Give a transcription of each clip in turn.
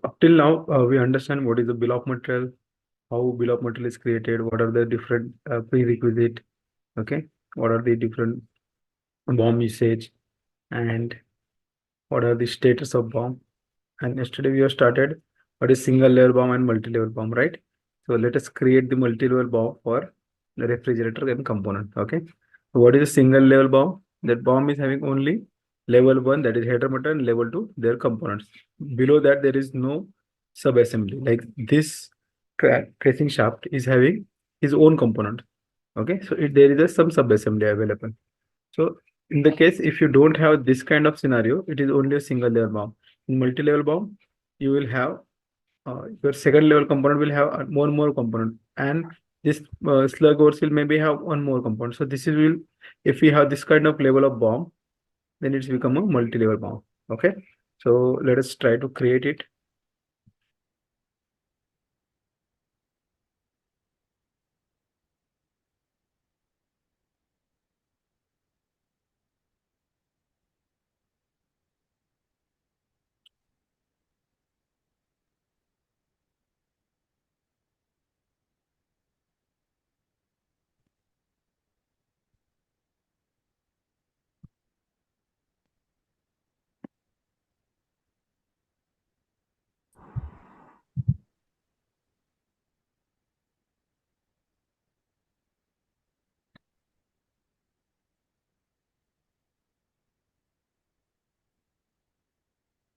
up till now, we understand what is the bill of material, how bill of material is created, what are the different prerequisite, okay, what are the different bomb usage, and what are the status of bomb. And yesterday we have started what is single layer bomb and multi-level bomb, right? So let us create the multi-level bomb for the refrigerator and component. Okay. So what is a single level bomb? That bomb is having only level one, that is header motor, and level two, their components. Below that, there is no sub-assembly. Like this tracing shaft is having his own component. Okay. So there is a some sub-assembly available. So in the case, if you don't have this kind of scenario, it is only a single layer bomb. In multi-level bomb, you will have your second level component will have one more component, and this slug ores will maybe have one more component. So this is will, if we have this kind of level of bomb, then it's become a multi-level bomb. Okay, so let us try to create it.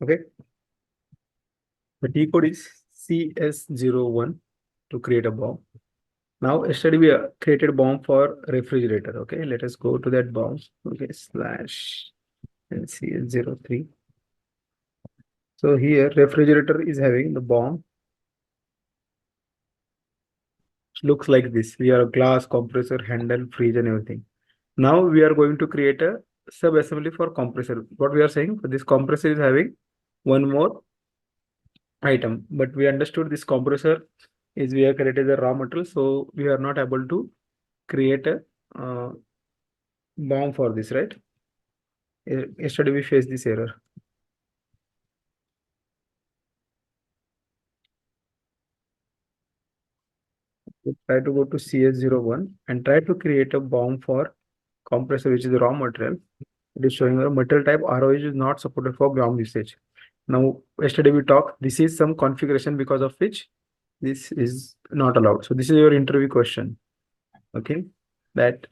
Okay, the T code is CS01 to create a bomb. Now, yesterday we created bomb for refrigerator. Okay, let us go to that bomb. Okay, slash and CS03. So here refrigerator is having the bomb. Looks like this. We have glass, compressor, handle, fridge, and everything. Now we are going to create a sub-assembly for compressor. What we are saying, this compressor is having one more item, but we understood this compressor is we have created the raw material, so we are not able to create a bomb for this, right? Yesterday we faced this error. Try to go to CS01 and try to create a bomb for compressor, which is the raw material. It is showing a material type ROH is not supported for bomb usage. Now, yesterday we talked, this is some configuration because of which this is not allowed. So this is your interview question. Okay, that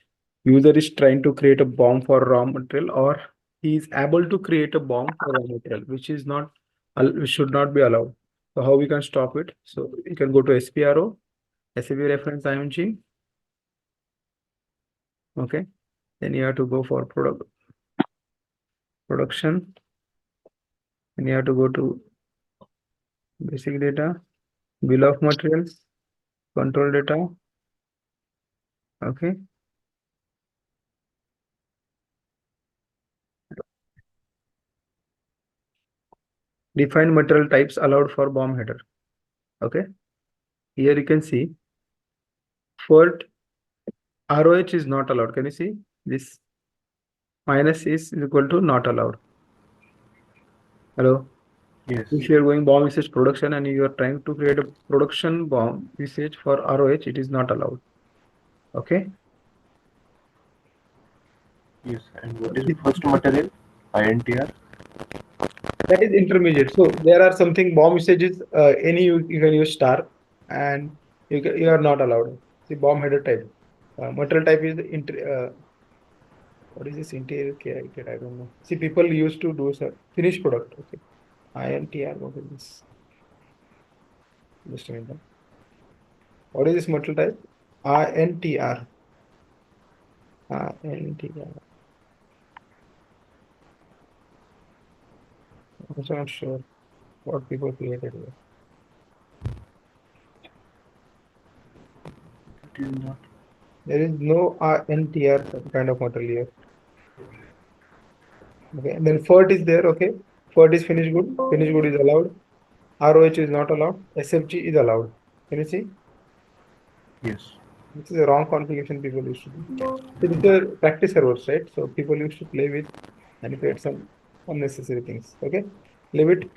user is trying to create a bomb for raw material, or he is able to create a bomb for raw material, which is not, which should not be allowed. So how we can stop it? So you can go to SPRO, SAP reference IMG. Okay, then you have to go for production, and you have to go to basic data, bill of materials, control data. Okay. Define material types allowed for bomb header. Okay. Here you can see FERT ROH is not allowed. Can you see this? Minus is equal to not allowed. Hello. Yes. If you are going bomb usage production and you are trying to create a production bomb usage for ROH, it is not allowed. Okay. Yes. And what is the first material? INTR. That is intermediate. So there are something bomb usages. Any you can use star, and you are not allowed. See bomb header type. Material type is what is this interior care? I don't know. See, people used to do finished product. Okay. INTR. What is this? Just a minute. What is this material type? INTR. INTR. I'm also not sure what people created here. It is not. There is no INTR kind of material here. Okay, and then FERT is there. Okay, FERT is finished good. Finished good is allowed. ROH is not allowed. SFG is allowed. Can you see? Yes. This is a wrong configuration people used to do. So these are practice servers, right? So people used to play with and create some unnecessary things. Okay, leave it.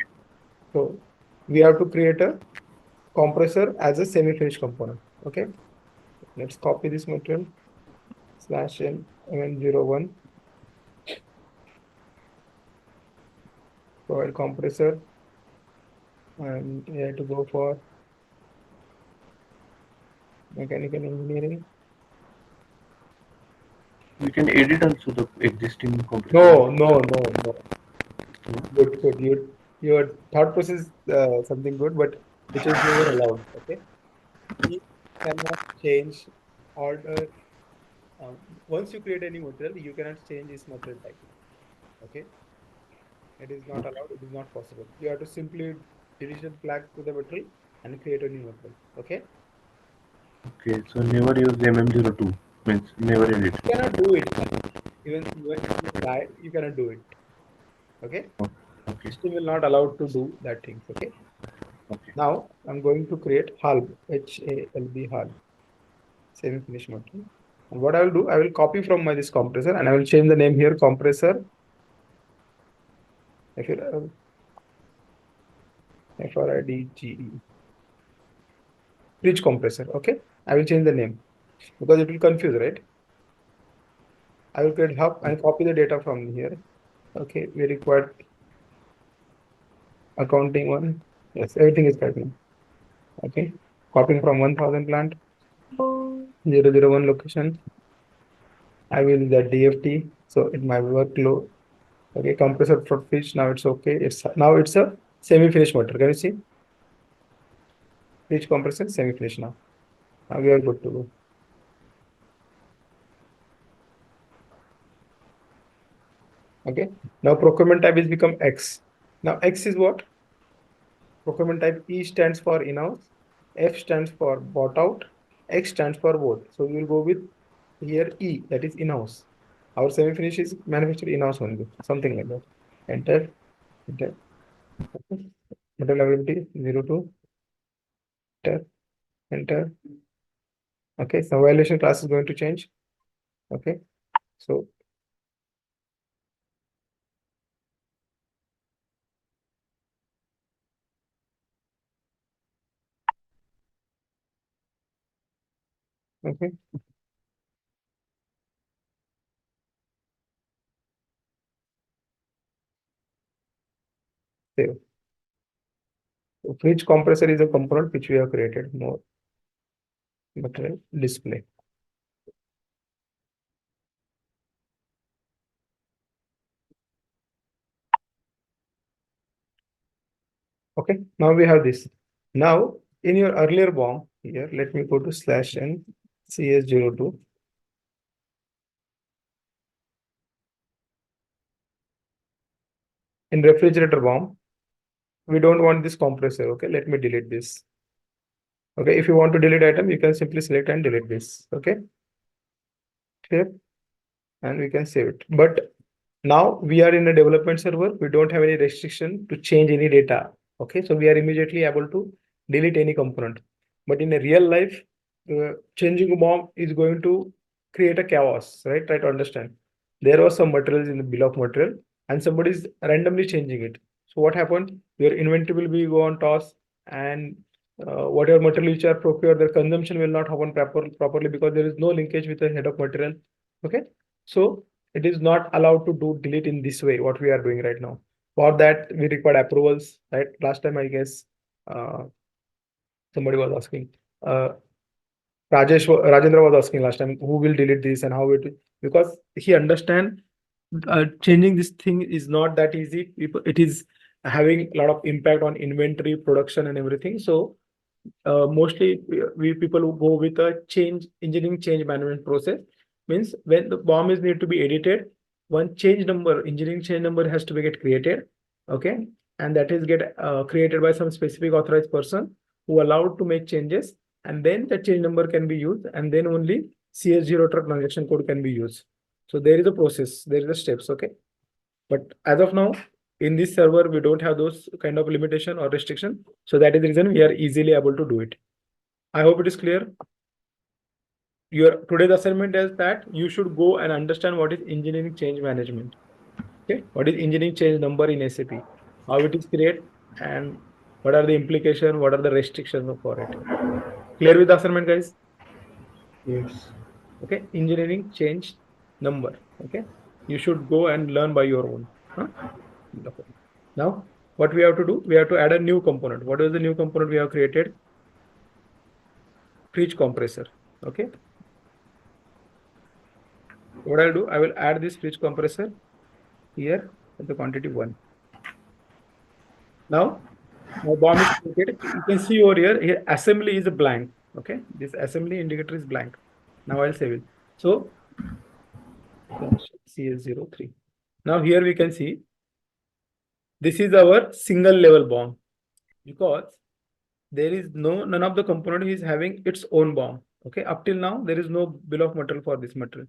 So we have to create a compressor as a semi-finished component. Okay, let's copy this material /n mm01, provide compressor, and we have to go for mechanical engineering. We can edit also the existing compressor. No. Good. Your thought process something good, but which is never allowed. Okay, you cannot change order. Once you create any material, you cannot change its material type. Okay, it is not allowed. It is not possible. You have to simply delete flag to the material and create a new material. Okay, Okay, so never use MM02, means never edit. you cannot do it. Even if you try, you cannot do it. Okay, Okay, system will not allow to do that things. Okay. okay. Now I'm going to create HALB, HALB HALB, semi-finished material. And what I will do, I will copy from my this compressor and I will change the name here compressor. FRIDGE. Bridge compressor. Okay. I will change the name because it will confuse, right? I will create hub and copy the data from here. Okay. We require accounting one. Yes, everything is correct now. Okay. Copying from 1000 plant 001 location. I will the DFT. So in my workload. Okay, compressor for fish. Now it's okay. It's a semi-finished material. Can you see? Fish compressor semi-finished now. Now we are good to go. Okay. Now procurement type is become X. Now X is what? Procurement type E stands for in-house, F stands for bought out, X stands for both. So we will go with here E, that is in-house. Our semi-finish is manufactured in-house only, something like that. Enter. Okay. Material availability 02. Enter. Okay, so valuation class is going to change. Okay, so okay. Save. So fridge compressor is a component which we have created more material display. Okay, now we have this. Now in your earlier BOM here, let me go to /n CS02. In refrigerator BOM, we don't want this compressor. Okay, let me delete this. Okay, if you want to delete item, you can simply select and delete this. Okay, clear, and we can save it. But now we are in a development server. We don't have any restriction to change any data. Okay, so we are immediately able to delete any component. But in a real life, changing a BOM is going to create a chaos, right? Try to understand. There was some materials in the bill of material and somebody is randomly changing it. So what happened? Your inventory will be go on toss and whatever material which are procured, their consumption will not happen properly because there is no linkage with the head of material. Okay, so it is not allowed to do delete in this way, what we are doing right now. For that, we require approvals, right? Last time, I guess, somebody was asking, Rajendra was asking last time, who will delete this and how it, because he understand changing this thing is not that easy. It is having a lot of impact on inventory, production and everything. So mostly we people who go with a engineering change management process means when the BOM is need to be edited, one engineering change number has to be get created. Okay, and that is get created by some specific authorized person who allowed to make changes, and then the change number can be used, and then only CS0 transaction code can be used. So there is a process, there is a steps. Okay, but as of now, in this server, we don't have those kind of limitation or restriction. So that is the reason we are easily able to do it. I hope it is clear. Your today's assignment is that you should go and understand what is engineering change management. Okay, what is engineering change number in SAP, how it is created, and What are the implications? What are the restrictions for it? Clear with the assignment, guys? Yes. Okay, engineering change number. Okay, you should go and learn by your own. Huh? Okay. Now, what we have to do? We have to add a new component. What is the new component we have created? Fridge compressor. Okay. What I'll do? I will add this fridge compressor here at the quantity 1. Now, my BOM is created. You can see over here assembly is a blank. Okay, this assembly indicator is blank. Now I'll save it. So CS03. Now here we can see this is our single level BOM because there is none of the component is having its own BOM. Okay, up till now there is no bill of material for this material.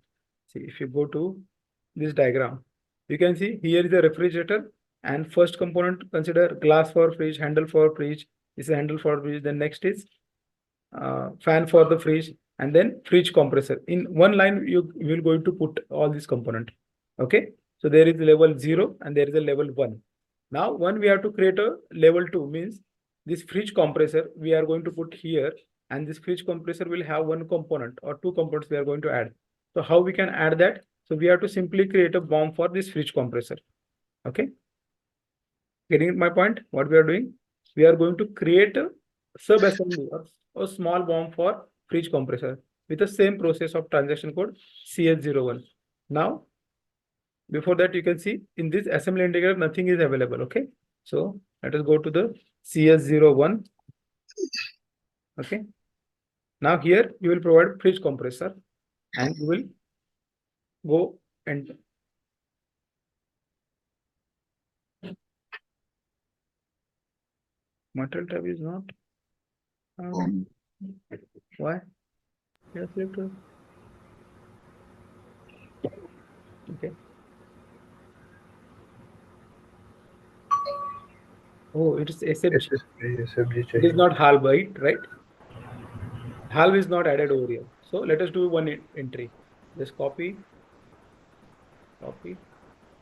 See, if you go to this diagram, you can see here is a refrigerator, and first component consider glass for fridge, handle for fridge. This is handle for fridge. Then next is fan for the fridge, and then fridge compressor. In one line, you will going to put all these component. Okay, so there is level 0 and there is a level 1. Now, when we have to create a level 2, means this fridge compressor we are going to put here, and this fridge compressor will have one component or two components we are going to add. So how we can add that? So we have to simply create a BOM for this fridge compressor. Okay, getting my point? What we are doing? We are going to create a sub-assembly or a small BOM for fridge compressor with the same process of transaction code CS01. Now, before that, you can see in this assembly indicator, nothing is available. Okay, so let us go to the CS01. Okay, now here you will provide fridge compressor and you will go and material tab is not. Why? Yes, okay. Oh, it is SFG. SFG It is not HAL byte, right? HAL is not added over here. So let us do one entry. Just copy,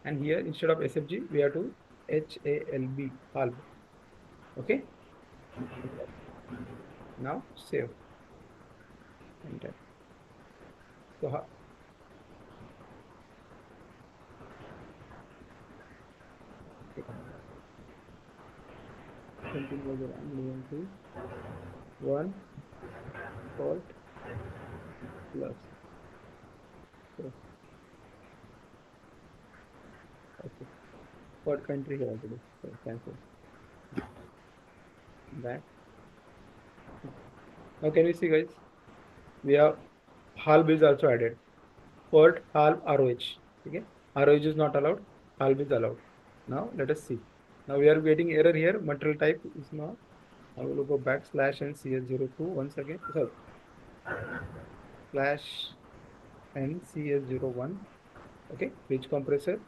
and here instead of SFG, we have to HALB, HAL. Okay. Now save. Enter. So one fault plus. Okay. What country you want to do? So cancel. Back. Now can you see, guys? We have HALB is also added. Port HALB ROH. Okay. ROH is not allowed. HALB is allowed. Now let us see. Now we are getting error here. Material type is not. I will go back slash and CS02 once again. So slash and CS01. Okay. Fridge compressor.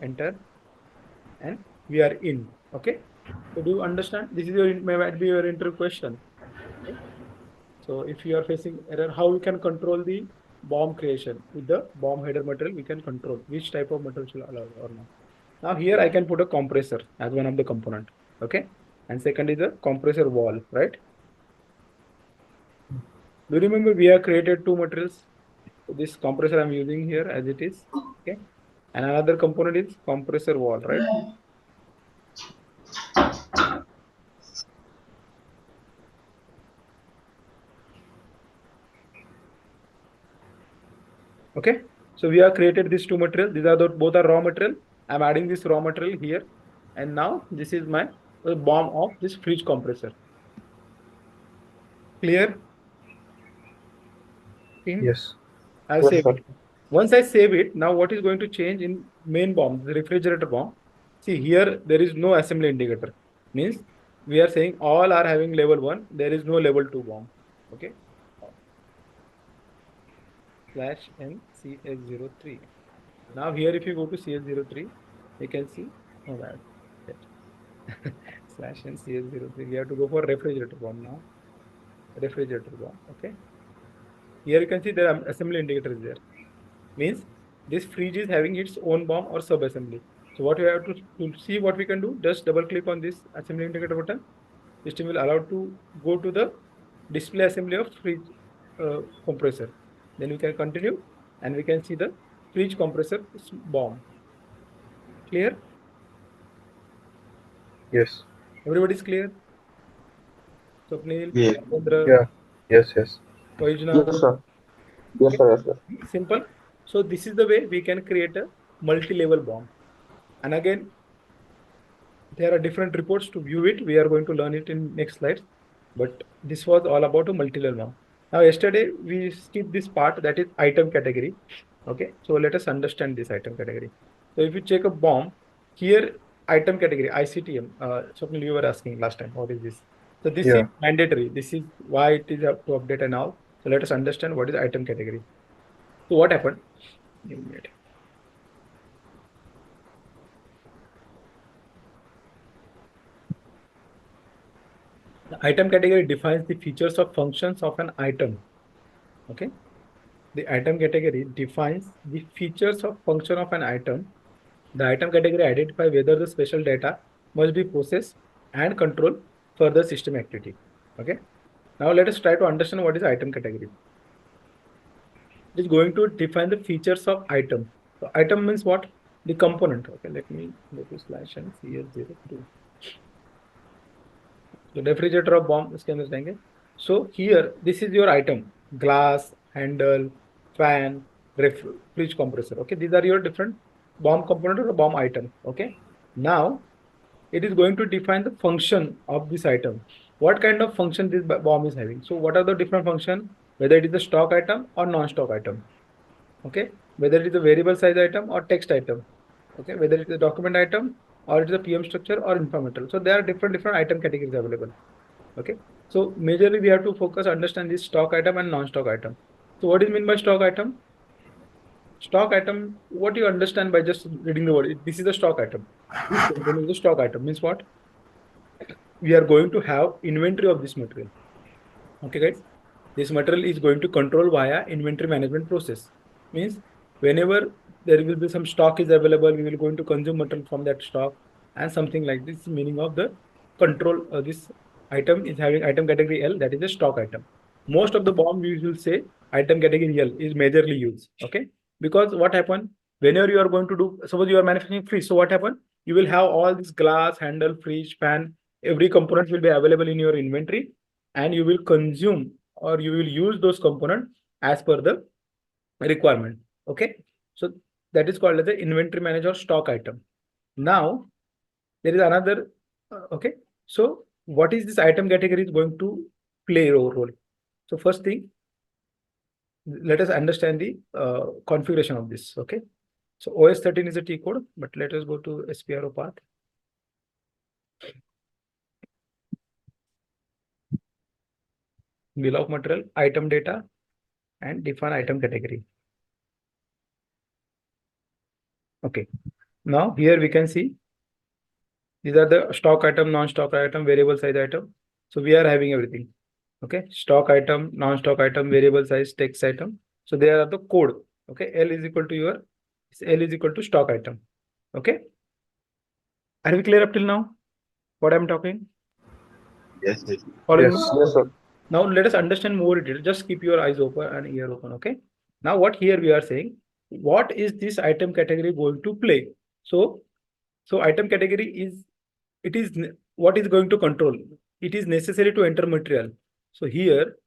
Enter. And we are in. Okay. So do you understand? This is your might be your interview question. Okay? So if you are facing error, how we can control the BOM creation with the BOM header material? We can control which type of material should allow or not. Now here I can put a compressor as one of the component. Okay, and second is a compressor wall, right? Do you remember we have created two materials? This compressor I'm using here as it is. Okay, and another component is compressor wall, right? Okay, so we have created these two materials. These are both are raw material. I'm adding this raw material here, and now this is my BOM of this fridge compressor. Clear? Yes. I'll Yes, save sir. it. Once I save it, now what is going to change in main BOM, the refrigerator BOM? See here, there is no assembly indicator. Means we are saying all are having level 1. There is no level 2 BOM. Okay. Slash and CS03. Now here, if you go to CS03, you can see. Oh, bad. Slash and CS03. We have to go for refrigerator BOM now. Refrigerator BOM. Okay. Here you can see the assembly indicator is there. Means this fridge is having its own BOM or sub assembly. So what we have to see what we can do, just double click on this assembly indicator button system will allow to go to the display assembly of fridge compressor. Then we can continue and we can see the fridge compressor bomb. Clear? Yes. Everybody is clear? Swapnil, Yeah. Chandra, Yeah. Yes. Yes. Vaishnav. Yes, sir. Yes, sir. Yes, sir. Simple. So this is the way we can create a multi-level bomb. And again, there are different reports to view it. We are going to learn it in next slides. But this was all about a multi-level bomb. Now, yesterday we skipped this part, that is item category. Okay, so let us understand this item category. So if you check a bomb, here item category, ICTM, Swapnil, you were asking last time, what is this? So this is Yeah. mandatory. This is why it is up to update and all. So let us understand what is item category. So what happened? Give me a minute. The item category defines the features or functions of an item. Okay. The item category defines the features or function of an item. The item category identifies whether the special data must be processed and controlled for the system activity. Okay. Now let us try to understand what is item category. It is going to define the features of item. So item means what? The component. Okay, let me go to slash and CL02. So refrigerator or bomb, इसके अंदर जाएंगे. So here, this is your item: glass, handle, fan, fridge compressor. Okay, these are your different bomb component or bomb item. Okay, now it is going to define the function of this item. What kind of function this bomb is having? So what are the different function? Whether it is a stock item or non-stock item. Okay, whether it is a variable size item or text item. Okay, whether it is a document item or it is a PM structure or informational. So there are different item categories available. Okay, so majorly we have to focus understand this stock item and non-stock item. So what is mean by stock item? Stock item, what you understand by just reading the word? This is the stock item. This component is the stock item. Means what? We are going to have inventory of this material. Okay, guys. This material is going to control via inventory management process. Means whenever there will be some stock is available, we will going to consume material from that stock and something like this. Meaning of the control. This item is having item category L, that is a stock item. Most of the bomb we will say item category L is majorly used. Okay, because what happened whenever you are going to do, suppose you are manufacturing fridge, so what happened? You will have all this glass, handle, fridge, fan, every component will be available in your inventory, and you will consume or you will use those components as per the requirement. Okay, so that is called as the inventory manager stock item. Now there is another. Okay, so what is this item category is going to play a role? So first thing, let us understand the configuration of this. Okay, so OS 13 is a T code, but let us go to SPRO path. Bill of material, item data, and define item category. Okay, now here we can see these are the stock item, non-stock item, variable size item. So we are having everything. Okay, stock item, non-stock item, variable size, text item. So there are the code. Okay, L is equal to your L is equal to stock item. Okay, are we clear up till now? What I'm talking? Yes, yes. Following Yes. me? Yes, sir. Now let us understand more detail. Just keep your eyes open and ear open. Okay. Now what here we are saying, what is this item category going to play? So item category is, it is what is going to control. It is necessary to enter material. So here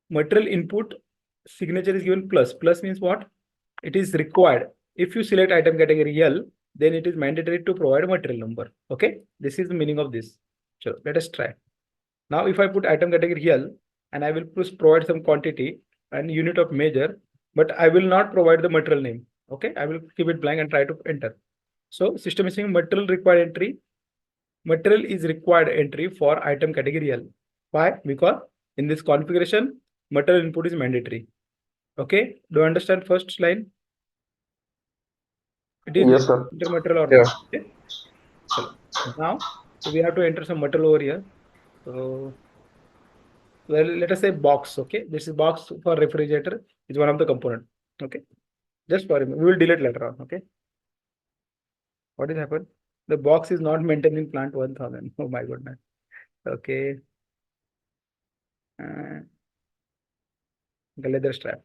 material input signature is given plus. Plus means what? It is required. If you select item category L, then it is mandatory to provide material number. Okay. This is the meaning of this. So let us try. Now, if I put item category L and I will provide some quantity and unit of measure, but I will not provide the material name. Okay, I will keep it blank and try to enter. So system is saying material required entry. Material is required entry for item category L. Why? Because in this configuration, material input is mandatory. Okay, do you understand first line? It is Yes, sir. enter material or Yeah. not. Okay. So now, so we have to enter some material over here. So well, let us say box. Okay, this is box for refrigerator is one of the component. Okay, just for him, we will delete later on. Okay, what is happened? The box is not maintained in plant 1000. Oh my goodness. Okay. Leather strap.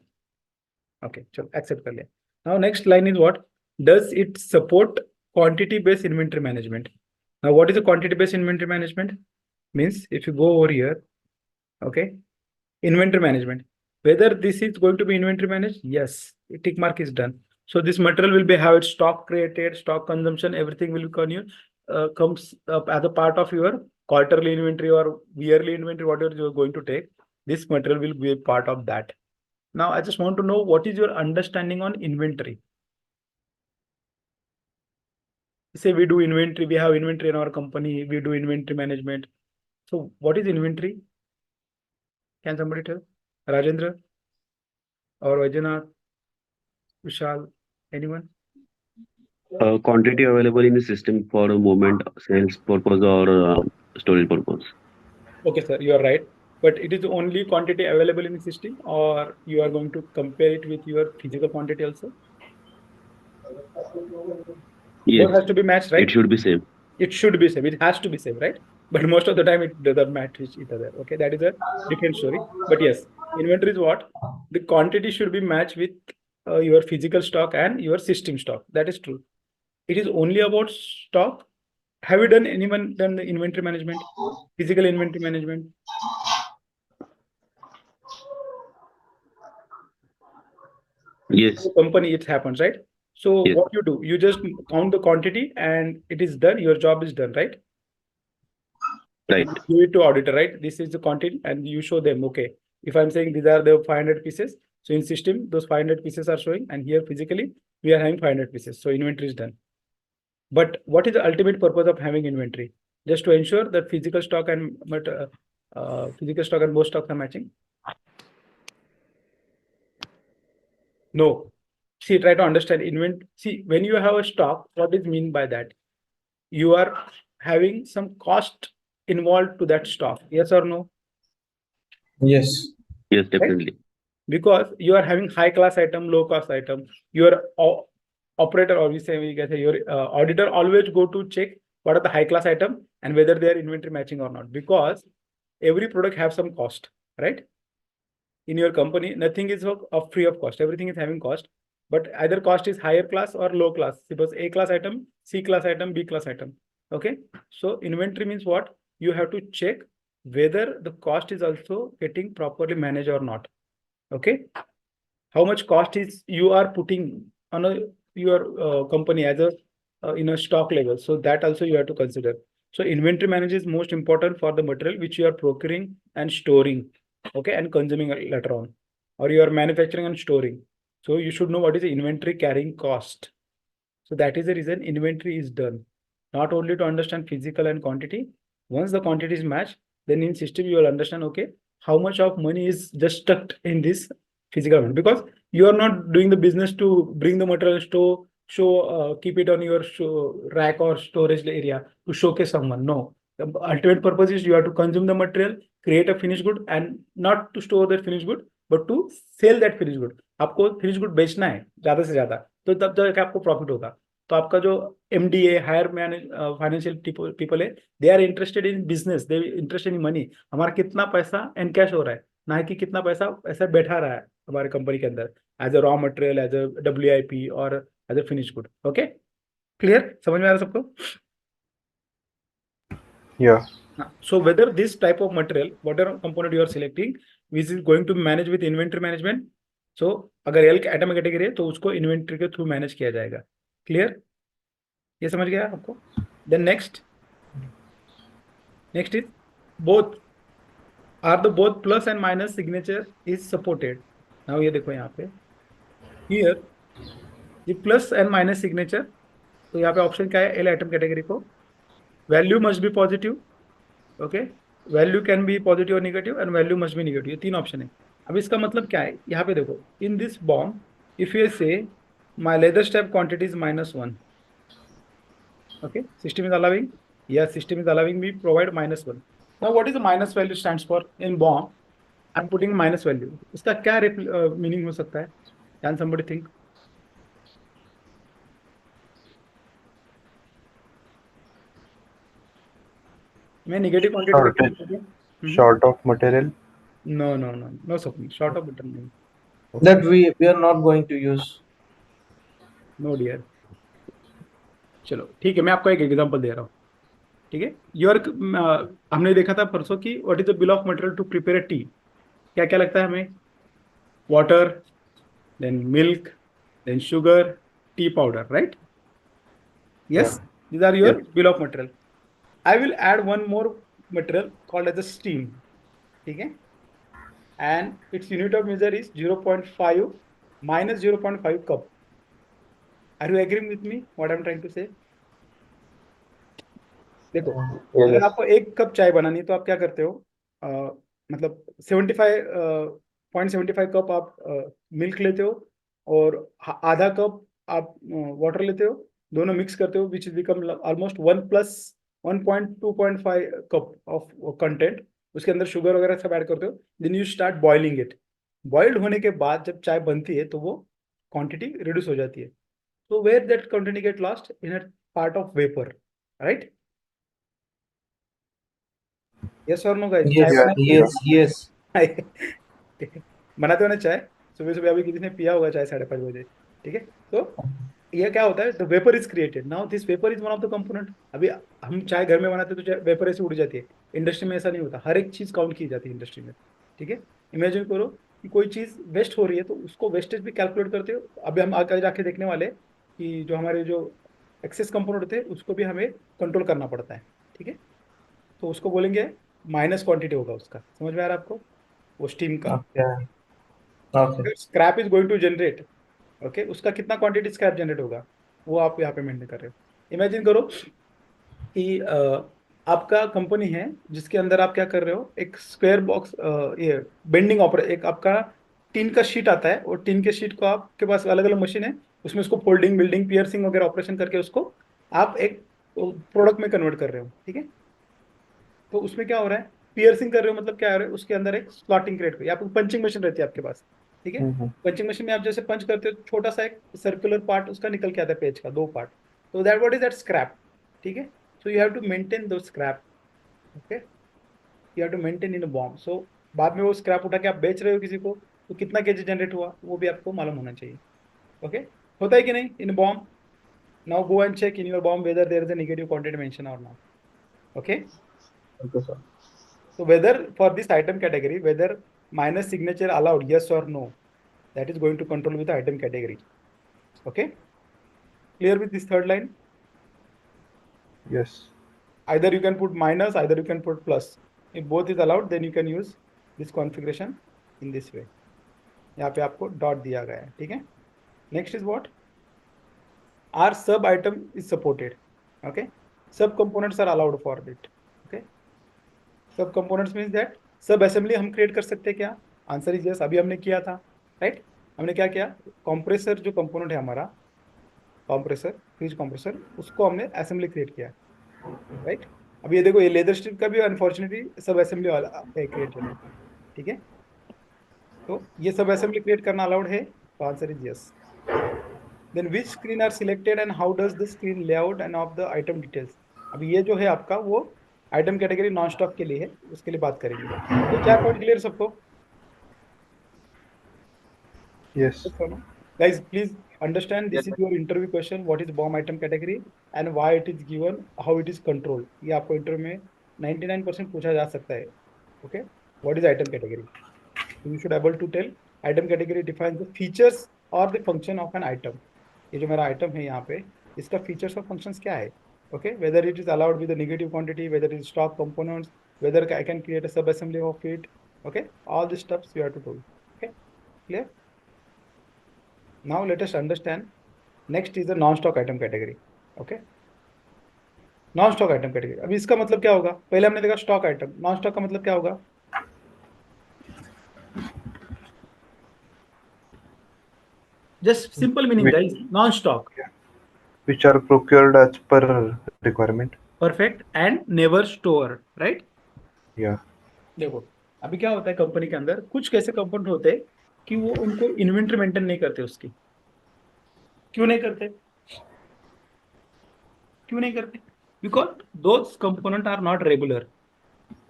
Okay, चलो accept कर लिया. Now next line is what? Does it support quantity-based inventory management? Now what is a quantity-based inventory management? Means if you go over here, okay, inventory management. Whether this is going to be inventory managed, yes, tick mark is done. So this material will be have its stock created, stock consumption, everything will comes up as a part of your quarterly inventory or yearly inventory, whatever you're going to take. This material will be a part of that. Now, I just want to know what is your understanding on inventory. Say we do inventory, we have inventory in our company, we do inventory management. So what is inventory? Can somebody tell? Rajendra or Vajanath, Vishal, anyone? Quantity available in the system for a movement, sales purpose or storage purpose. Okay, sir, you are right. But it is only quantity available in the system, or you are going to compare it with your physical quantity also? Yes, Both has to be matched, right? it should be same. It should be same. It has to be same, right? But most of the time it doesn't match each other. Okay, that is a different story. But yes, inventory is what? The quantity should be matched with your physical stock and your system stock. That is true. It is only about stock. Have you done anyone done the inventory management? Physical inventory management? Yes, Company, it happens, right? So Yes. what you do, you just count the quantity and it is done. Your job is done, right? right. Give it to auditor, right? This is the content, and you show them, okay, if I'm saying these are the 500 pieces, so in system, those 500 pieces are showing, and here physically, we are having 500 pieces. So inventory is done. But what is the ultimate purpose of having inventory? Just to ensure that physical stock and most stocks are matching? No. See, try to understand See, when you have a stock, what is mean by that? You are having some cost involved to that stock. Yes or no? Yes. Yes, definitely. Because you are having high class item, low cost item. Your operator, or we can say your auditor always go to check what are the high class item and whether they are inventory matching or not. Because every product have some cost, right? In your company, nothing is free of cost. Everything is having cost, but either cost is higher class or low class. Suppose A class item, C class item, B class item. Okay. So inventory means what? You have to check whether the cost is also getting properly managed or not. Okay, how much cost is you are putting on your company as a in a stock level, so that also you have to consider. So inventory management is most important for the material which you are procuring and storing, okay, and consuming later on, or you are manufacturing and storing. So you should know what is the inventory carrying cost. So that is the reason inventory is done, not only to understand physical and quantity. Once the quantity is matched, then in system you will understand, okay, how much of money is just stuck in this physical one, because you are not doing the business to bring the material keep it on your rack or storage area to showcase someone. No, the ultimate purpose is you have to consume the material, create a finished good, and not to store that finished good, but to sell that finished good. आपको finished good बेचना है ज्यादा से ज्यादा, तो तब जाके आपको प्रॉफिट होगा. तो आपका जो MDA हायर फाइनेंशियल पीपल है, they are interested in business, they interested in money. हमारा कितना पैसा एनकैश हो रहा है, ना कि कितना पैसा ऐसा बैठा रहा है हमारे कंपनी के अंदर as a raw material, as a WIP और as a finish good. Okay, clear? समझ में आ रहा है सबको? Yeah. So whether this type of material, whatever component you are selecting, which is going to manage with inventory management. So अगर L item category है तो उसको इन्वेंट्री के थ्रू मैनेज किया जाएगा. क्लियर? ये समझ गया आपको? Then next is both are the both plus and minus signature is supported. Now ये देखो यहाँ पे here the plus and minus signature. तो यहाँ पे ऑप्शन क्या है? L आइटम कैटेगरी को value must be positive. Okay, value can be positive और negative, and value must be negative. ये तीन ऑप्शन है. अब इसका मतलब क्या है? यहाँ पे देखो, in this BOM if you say my leather step quantity is -1. okay, system is allowing, yes, system is allowing me provide -1. Now what is the minus value stands for? In BOM I'm putting minus value. इसका क्या meaning हो सकता है? Can somebody think? मैं negative quantity का क्या Shortage. मतलब Short of material. No Swapna, short of button नहीं, That we are not going to use. No dear. चलो ठीक है, मैं आपको एक एग्जांपल दे रहा हूँ। ठीक है, योर हमने देखा था परसों की what is the bill of material to prepare a tea. क्या क्या लगता है हमें? Water, then milk, then sugar, tea powder, right? Yeah. Yes, these are your Yes. bill of material. I will add one more material called as a steam. ठीक है, and its unit of measure is 0.5 minus 0.5 cup. Are you agreeing with me what I'm trying to say? देखो, Yes, अगर yes. आपको 1 cup चाय बनानी है तो आप क्या करते हो? अ, मतलब 0.75 कप आप मिल्क लेते हो, और आधा कप आप वाटर लेते हो, दोनों मिक्स करते हो, which is become almost 1+1.2.5 cup of content. उसके अंदर शुगर वगैरह सब ऐड करते हो, then you start boiling it. Boiled होने के बाद जब चाय बनती है तो वो क्वांटिटी रिड्यूस हो जाती है। तो where that quantity get lost in a part of vapour, right? Yes और नो गाइस, चाय Yes, Yeah. बनाते yes, yes. हैं बनाते हो ना चाय? सुबह सुबह अभी किसी ने पिया होगा चाय 5:30 बजे। ठीक है, तो ये क्या होता है? The vapour is created, now this vapour is one of the component. अभी हम चाय घर में बनाते हैं तो वेपर ऐसे उड़ जाती है, इंडस्ट्री में ऐसा नहीं होता, हर एक चीज काउंट की जाती है इंडस्ट्री में। ठीक है, इमेजिन करो कि कोई चीज वेस्ट हो रही है तो उसको वेस्टेज भी कैलकुलेट करते हो। अभी हम आगे जाके देखने वाले हैं कि जो हमारे जो एक्सेस कंपोनेंट होते हैं उसको भी हमें कंट्रोल करना पड़ता है। ठीक है, तो उसको बोलेंगे माइनस क्वांटिटी होगा उसका। समझ में आ रहा है आपको? वो स्टीम का Okay. Okay. Scrap is going to generate, okay, उसका कितना क्वांटिटी स्क्रैप जनरेट होगा वो आप यहाँ पे मेंटेन कर रहे हो। इमेजिन करो कि आपका कंपनी है जिसके अंदर आप क्या कर रहे हो, एक स्क्वायर बॉक्स, ये बेंडिंग ऑपरेट, एक आपका टीन का शीट आता है, और टीन के शीट को आपके पास अलग अलग मशीन है, उसमें उसको फोल्डिंग, बिल्डिंग, पियर्सिंग वगैरह ऑपरेशन करके उसको आप एक प्रोडक्ट में कन्वर्ट कर रहे हो। ठीक है, तो उसमें क्या हो रहा है? पियर्सिंग कर रहे हो, मतलब क्या हो रहा है? उसके अंदर एक स्लॉटिंग क्रिएट करिए, आपको पंचिंग मशीन रहती है आपके पास। ठीक है, Mm-hmm. पंचिंग मशीन में आप जैसे पंच करते हो, छोटा सा एक सर्कुलर पार्ट उसका निकल के आता है, पेज का 2 पार्ट, तो that what is that scrap. ठीक है, so you have to maintain दो scrap, okay, you have to maintain in a BOM. So बाद में वो स्क्रैप उठा के आप बेच रहे हो किसी को, तो कितना केजी जनरेट हुआ वो भी आपको मालूम होना चाहिए। ओके, होता है कि नहीं in BOM? Now go and check in your BOM whether there is a negative content mention or not. Okay, Okay, sir. so whether for this item category, whether minus signature allowed, yes or no, that is going to control with the item category. Okay, clear with this third line? Yes. Either you can put minus, either you can put plus. If both is allowed, then you can use this configuration in this way. यहाँ पे आपको dot दिया गया है। ठीक है, next is what? Are sub item is supported. Okay, sub components are allowed for it. Okay, sub components means that sub assembly हम create कर सकते हैं क्या? आंसर इज यस, अभी हमने किया था, राइट? हमने क्या किया? कंप्रेसर जो कंपोनेंट है हमारा, कंप्रेसर, फ्रिज कंप्रेसर, उसको हमने असेंबली क्रिएट किया, राइट? अब ये देखो, ये लेदर स्ट्रिप का भी अनफॉर्चुनेटली सब असेंबली वाला क्रिएट होना है। ठीक है, तो ये सब असेंबली क्रिएट करना अलाउड है, तो answer is yes. Then which screen are selected and how does the screen layout and of the item details. अब ये जो है आपका वो आइटम कैटेगरी नॉन स्टॉक के लिए है, उसके लिए बात करेंगे। ये 4 पॉइंट क्लियर सबको? Yes. Guys, please understand this Yes, is sir. your interview question. What is bomb item category and why it is given, how it is controlled. ये आपको इंटरव्यू में 99% पूछा जा सकता है। Okay, what is item category? You should able to tell item category defines the features or the function of an item. ये जो मेरा item है यहाँ पे, इसका features और functions क्या है? Okay, whether it is allowed with a negative quantity, whether it is stock components, whether I can create a sub assembly of it. Okay, all these steps you have to do. Okay, clear? Now let us understand. Next is the non-stock item category. Okay, non stock item category. अभी इसका मतलब क्या होगा? पहले हमने देखा stock item, non stock का मतलब क्या होगा? Just simple meaning Which, guys, non stock, which are procured as per requirement. Perfect, and never store, right? Yeah. देखो, अभी क्या होता है कंपनी के अंदर, कुछ कैसे कंपोनेंट होते हैं कि वो उनको इन्वेंटरी मेंटेन नहीं करते उसकी। क्यों नहीं करते? क्यों नहीं करते? Because those component are not regular.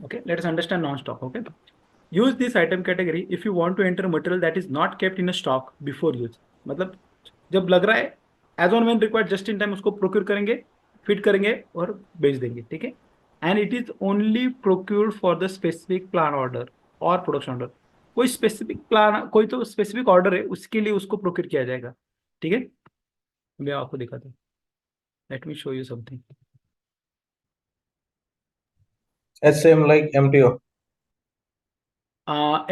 Okay, let us understand non-stock. Okay, use this item category if you want to enter material that is not kept in a stock before use. मतलब जब लग रहा है as on when required just in time उसको procure करेंगे, fit करेंगे और बेच देंगे, ठीक है। And it is only procured for the specific plan order और प्रोडक्शन ऑर्डर। कोई स्पेसिफिक प्लान, कोई तो स्पेसिफिक ऑर्डर है उसके लिए उसको प्रोक्योर किया जाएगा, ठीक है। मैं आपको दिखाता हूँ, let me show you something. Same like MTO.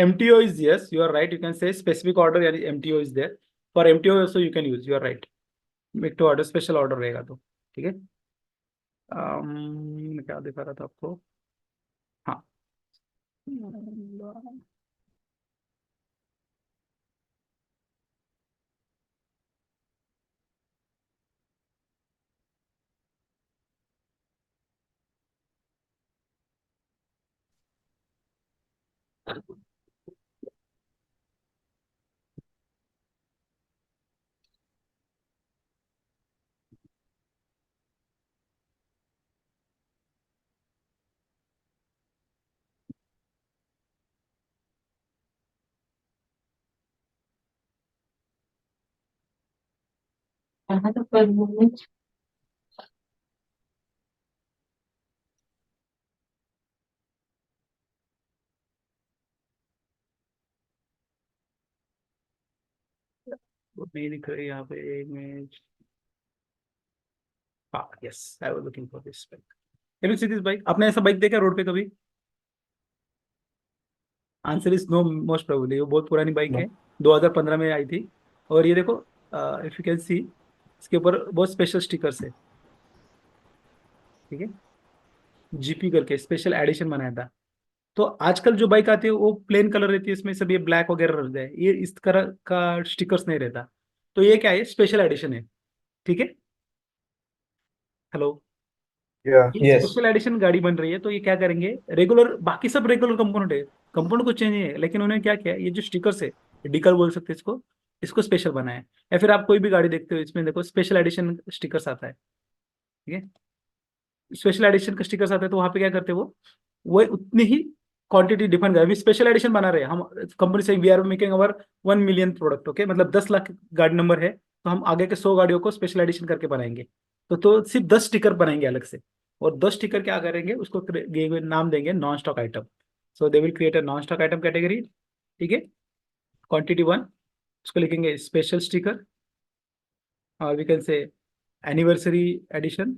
MTO is, yes, you are right, you can say specific order यानी MTO is there. For MTO also you can use, you are right. Make to order, special order रहेगा तो, ठीक है। मैं क्या दिखा रहा था आपको, हाँ। वो नहीं दिख रही यहाँ पे इमेज। हाँ, yes, I was looking for this bike. Can you see this bike? आपने ऐसा बाइक देखा रोड पे कभी? Answer is no, most probably वो बहुत पुरानी बाइक है, 2015 में आई थी। और ये देखो, इफ यू कैन सी, इसके ऊपर बहुत स्पेशल स्टिकर्स है, ठीक है। जीपी करके स्पेशल एडिशन बनाया था। तो आजकल जो बाइक आती है वो प्लेन कलर रहती है, इसमें सब ये ब्लैक वगैरह रहता है, ये इस तरह का स्टिकर्स नहीं रहता। तो ये क्या है, स्पेशल एडिशन है, ठीक है। Hello, Yeah. ये Yes. स्पेशल एडिशन गाड़ी बन रही है, तो ये क्या करेंगे, रेगुलर, बाकी सब रेगुलर कंपोनेंट है, कंपोनेंट कुछ चेंज नहीं है, लेकिन उन्होंने क्या किया, ये जो स्टिकर्स है, डिकल बोल सकते हैं इसको, इसको स्पेशल बनाया है। या फिर आप कोई भी गाड़ी देखते हो, इसमें देखो स्पेशल एडिशन स्टिकर्स आता है, ठीक है। स्पेशल एडिशन का स्टिकर्स आता है, तो वहां पे क्या करते हैं वो उतनी ही क्वांटिटी डिफाइन कर, अभी स्पेशल एडिशन बना रहे हैं हम, कंपनी से we are making our 1 million product, okay, मतलब 10 लाख गाड़ी नंबर है, तो हम आगे के 100 गाड़ियों को स्पेशल एडिशन करके बनाएंगे। तो सिर्फ 10 स्टिकर बनाएंगे अलग से, और 10 स्टिकर क्या करेंगे, उसको नाम देंगे non stock item. So they will create a non stock item category, ठीक है। क्वांटिटी 1, उसको लिखेंगे स्पेशल स्टिकर, और we can say anniversary edition,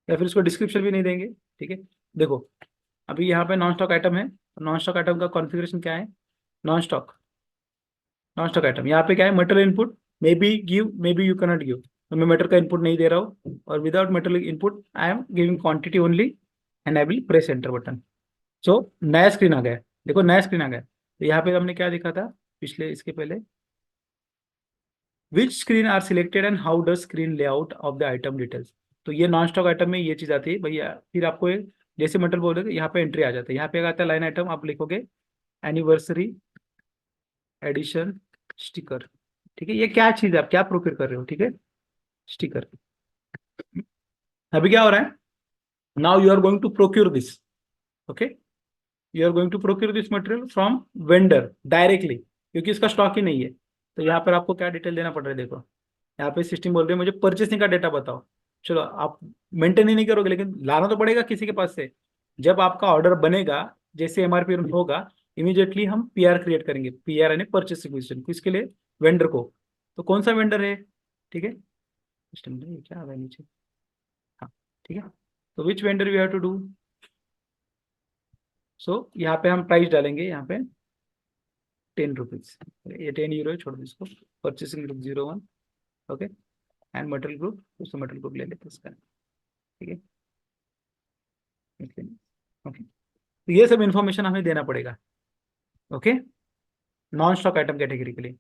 या फिर उसको डिस्क्रिप्शन भी नहीं देंगे, ठीक है। देखो, अभी यहाँ पे नॉन स्टॉक आइटम है, नॉन स्टॉक आइटम का कॉन्फ़िगरेशन क्या है, नॉन स्टॉक आइटम, यहाँ पे क्या है, material input may be give, may be you can not give, तो मैं मटेरियल का इनपुट नहीं दे रहा हूँ, और without material input I am giving quantity only, and I will press enter button. So नया स्क्रीन आ गया, देखो नया स्क्रीन आ गया। तो यहाँ पे हमने क्या दिखा था पिछले, इसके पहले, which screen are selected and how does screen layout of the item details. तो ये नॉन स्टॉक आइटम में ये चीज आती है भैया। फिर आपको जैसे मटेरियल बोलोगे, यहाँ पे एंट्री आ जाता है, यहाँ पे आता है लाइन आइटम, आप लिखोगे एनिवर्सरी एडिशन स्टिकर, ठीक है। ये क्या चीज है, आप क्या प्रोक्योर कर रहे हो, ठीक है, स्टिकर। अभी क्या हो रहा है, now you are going to procure this, okay, you are going to procure this material from vendor directly, क्योंकि इसका स्टॉक ही नहीं है। तो यहाँ पर आपको क्या डिटेल देना पड़ रहा है, देखो यहाँ पे सिस्टम बोल रहे हैं मुझे परचेसिंग का डेटा बताओ। चलो, आप मेंटेन ही नहीं करोगे, लेकिन लाना तो पड़ेगा किसी के पास से। जब आपका ऑर्डर बनेगा, जैसे एमआरपी होगा, इमीडिएटली हम पीआर क्रिएट करेंगे, पीआर यानी परचेस रिक्वेजिशन, किसके लिए, वेंडर को। तो कौन सा वेंडर है, ठीक है, सिस्टम क्या आ रहा है नीचे, हाँ, ठीक है। तो which vendor we have to do, so यहाँ पे हम प्राइस डालेंगे, यहाँ पे 10 रुपीज, ये 10 यूरो है, छोड़ दो इसको, purchasing group 01, okay, and material group, उसको मटेरियल ग्रुप ले लेते हैं इसका, ठीक है, ओके। तो ये सब इंफॉर्मेशन हमें देना पड़ेगा, okay, non stock item category के लिए।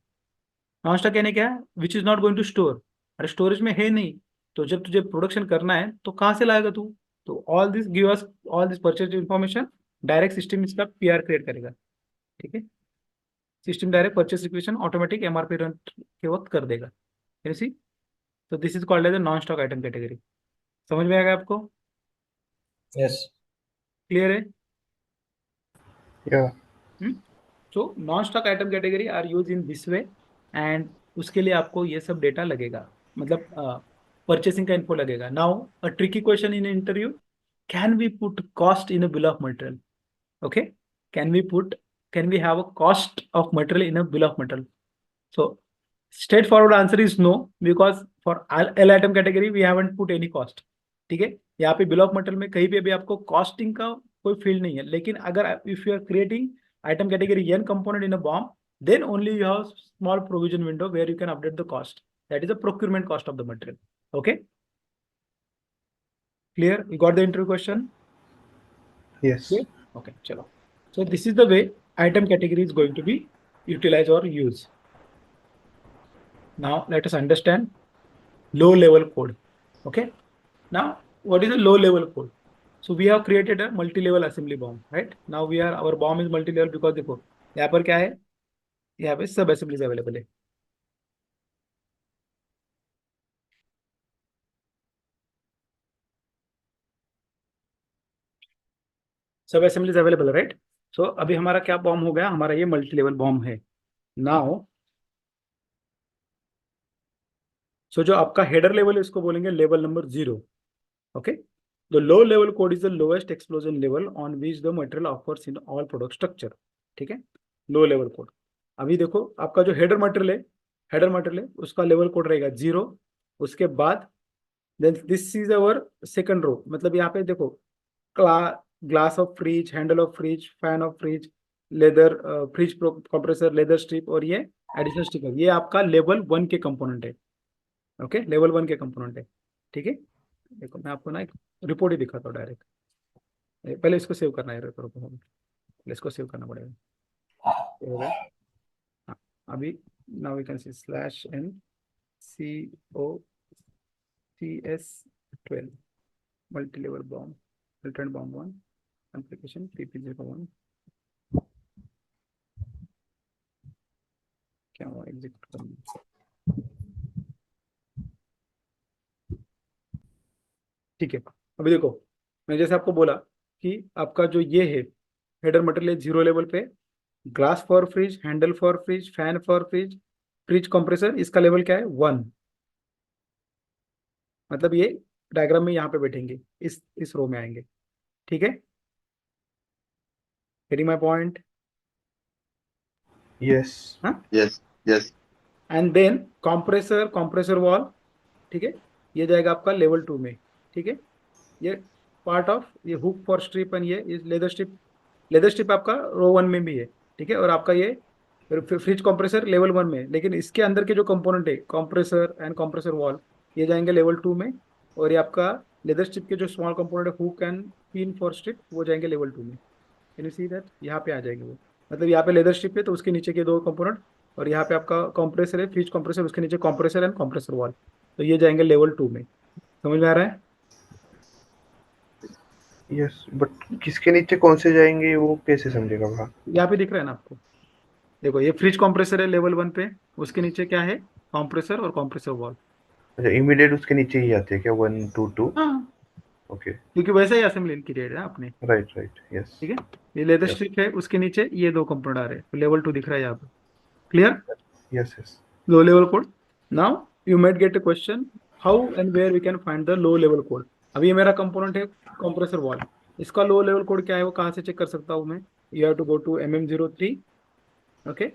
नॉन स्टॉक यानी क्या है, which is not going to store, अरे स्टोरेज में है नहीं, तो जब तुझे प्रोडक्शन करना है तो कहाँ से लाएगा तू, तो all this give us all this purchase information, direct system इसका पीआर क्रिएट करेगा, ठीक है। System direct purchase requisition automatic MRP run के वक्त कर देगा, सी। तो this is called as a non stock item category. समझ में आएगा आपको? Yes. क्लियर है? Yeah. So non stock item category are use in this way, and उसके लिए आपको ये सब डेटा लगेगा, मतलब परचेसिंग का इन्फो लगेगा. Now a tricky question in interview, can we put cost in a bill of material? Okay, can we have a cost of material in a bill of material? So straightforward answer is no, because for L item category we haven't put any cost. ठीक है, यहाँ पे bill of material में कहीं पे भी आपको costing का कोई फील्ड नहीं है. लेकिन अगर if you are creating item category n component in a BOM, then only you have small provision window where you can update the cost. That is the procurement cost of the material. Okay, clear? You got the interview question? Yes. Yeah? Okay, chalo. So this is the way item category is going to be utilized or used. Now let us understand low level code. Okay. Now what is a low level code? So we have created a multi-level assembly BOM, right? Now our BOM is multi-level because देखो यहाँ पर क्या है, यहाँ पे सब assemblies available है. सब assemblies available है, right? So अभी हमारा क्या BOM हो गया, हमारा ये multi-level BOM है. Now so जो आपका header level है इसको बोलेंगे level number 0. Okay. The low level code is the lowest explosion level on which the material occurs in all product structure. ठीक है, लो लेवल कोड. अभी देखो आपका जो हेडर मटेरियल है उसका लेवल कोड रहेगा 0. उसके बाद then this is our second row, मतलब यहाँ पे देखो glass of fridge, handle of fridge, fan of fridge, leather fridge compressor, leather strip और ये एडिशनल स्टिकर, ये आपका लेवल 1 के कंपोनेंट है. ओके, लेवल 1 के कंपोनेंट है. ठीक है, देखो मैं आपको ना एक रिपोर्ट ही दिखाता हूँ डायरेक्ट. पहले इसको सेव करना है, पहले इसको सेव करना पड़ेगा. हाँ, अभी now we can see /NCOCS12 multi level BOM, return BOM 1 application PP01. क्या हुआ, एग्जीक्यूट करना. ठीक है, अभी देखो मैं जैसे आपको बोला कि आपका जो ये है हेडर मटेरियल 0 लेवल पे, glass for fridge, handle for fridge, fan for fridge, fridge compressor, इसका लेवल क्या है 1. मतलब ये डायग्राम में यहाँ पे बैठेंगे, इस रो में आएंगे. ठीक है, getting my point? Yes. Yes. Yes. And then compressor wall, ठीक है, ये जाएगा आपका लेवल 2 में. ठीक है, ये पार्ट ऑफ ये हुक फॉर स्ट्रिप एंड ये लेदर स्ट्रिप आपका रो 1 में भी है. ठीक है, और आपका ये फ्रिज कंप्रेसर लेवल 1 में, लेकिन इसके अंदर के जो कंपोनेंट है कंप्रेसर एंड कंप्रेसर वॉल, ये जाएंगे लेवल 2 में. और ये आपका लेदर स्ट्रिप के जो स्मॉल कंपोनेंट है hook and pin for strip, वो जाएंगे लेवल 2 में. Can you see that? यहाँ पे आ जाएंगे वो, मतलब यहाँ पे लेदर स्ट्रिप है तो उसके नीचे के 2 कंपोनेंट, और यहाँ पे आपका कंप्रेसर है फ्रिज कंप्रेसर, उसके नीचे कंप्रेसर एंड कंप्रेसर वॉल, तो ये जाएंगे लेवल 2 में. समझ में आ रहा है? Yes. But किसके नीचे कौन से जाएंगे वो कैसे समझेगा वहाँ? यहाँ पे दिख रहा है ना आपको, देखो ये फ्रिज कंप्रेसर है लेवल 1 पे, उसके नीचे क्या है, कंप्रेसर और कंप्रेसर वॉल. अच्छा, इमीडिएट उसके नीचे ही आते हैं क्या 1 2 2? हाँ, ओके. क्योंकि वैसे ही असेंबली क्रिएट है आपने. राइट. यस. ठीक है, ये लेदर Yes. स्ट्रिप है, उसके नीचे ये 2 कंपोनेंट आ रहे हैं, तो लेवल 2 दिख रहा है यहाँ पे. Clear? Yes. Low level code. Now you might get a question, how and where we can find the low level code. अभी ये मेरा कंपोनेंट है कंप्रेसर वॉल, इसका लो लेवल कोड क्या है वो कहाँ से चेक कर सकता हूँ मैं? You have to go to MM03. Okay,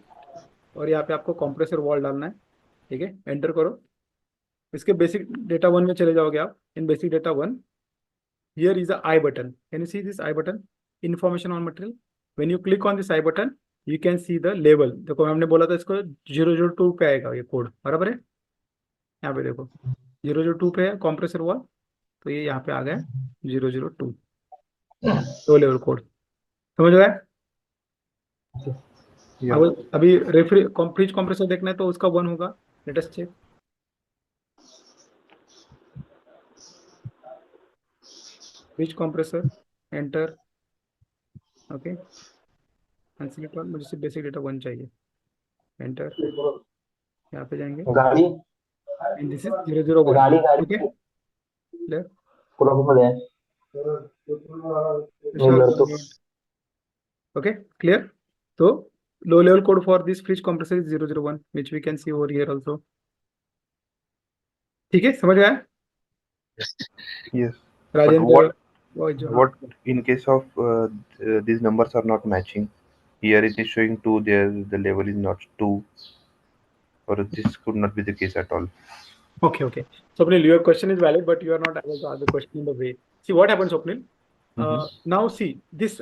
और यहाँ पे आपको कंप्रेसर वॉल डालना है. ठीक है, एंटर करो. इसके बेसिक डेटा 1 में चले जाओगे आप. In basic data 1, here is a I button. Can you see this I button, information on material? When you click on this I button you can see the level. देखो हमने बोला था इसको 002 पे आएगा ये कोड, बराबर है? यहाँ पे देखो 002 पे है कंप्रेसर वॉल, तो ये यहाँ पे आ गया 002 लो लेवल कोड. समझ गए? Yeah. अब अभी फ्रिज कंप्रेसर देखना है तो उसका 1 होगा. Let us check. Fridge compressor, enter. Okay, मुझे सिर्फ बेसिक डेटा 1 चाहिए. एंटर, यहाँ पे जाएंगे गाड़ी एंड दिस इज 001. गाड़ी ओके, क्लियर? पूरा ऊपर है. Okay, clear? So low level code for this fridge compressor is 001, which we can see over here also. ठीक है, समझ आया? Yes. Rajendra, What in case of these numbers are not matching? Here it is showing 2, there the level is not 2, or this could not be the case at all. Okay. Swapnil, your question is valid, but you are not able to answer the question in the way. See what happens, Swapnil? Now see this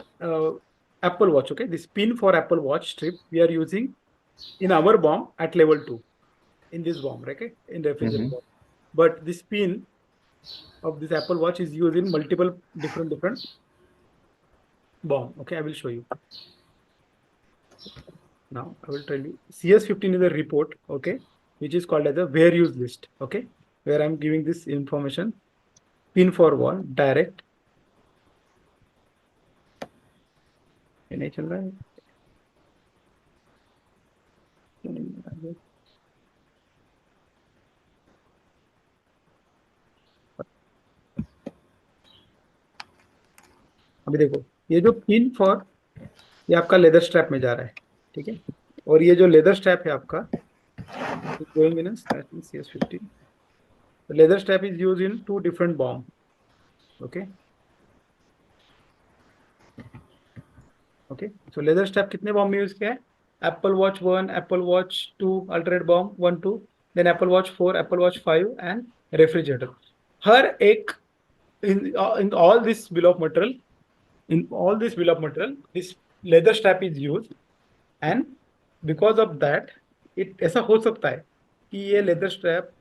Apple Watch, okay? This pin for Apple Watch strip we are using in our BOM at level 2, in this BOM, okay? In refrigerator BOM. But this pin of this Apple Watch is used in multiple different BOM. Okay, I will show you. Now I will tell you. CS15 is a report, okay, which is called as a where use list, okay, where I'm giving this information. Pin for one direct. ये नहीं चल रहा है. अभी देखो ये जो pin for ये आपका लेदर स्ट्रैप में जा रहा है, ठीक है, और ये जो लेदर स्ट्रैप है आपका going in a CS15. The leather strap is used in 2 different BOM. Okay. So leather strap कितने BOM में यूज किया है? Apple Watch 1, Apple Watch 2, alternate BOM 1, 2, then Apple Watch 4, Apple Watch 5, and refrigerator. हर एक in all this bill of material, this leather strap is used, and because of that, ऐसा हो सकता है कि ये लेदर स्ट्रैप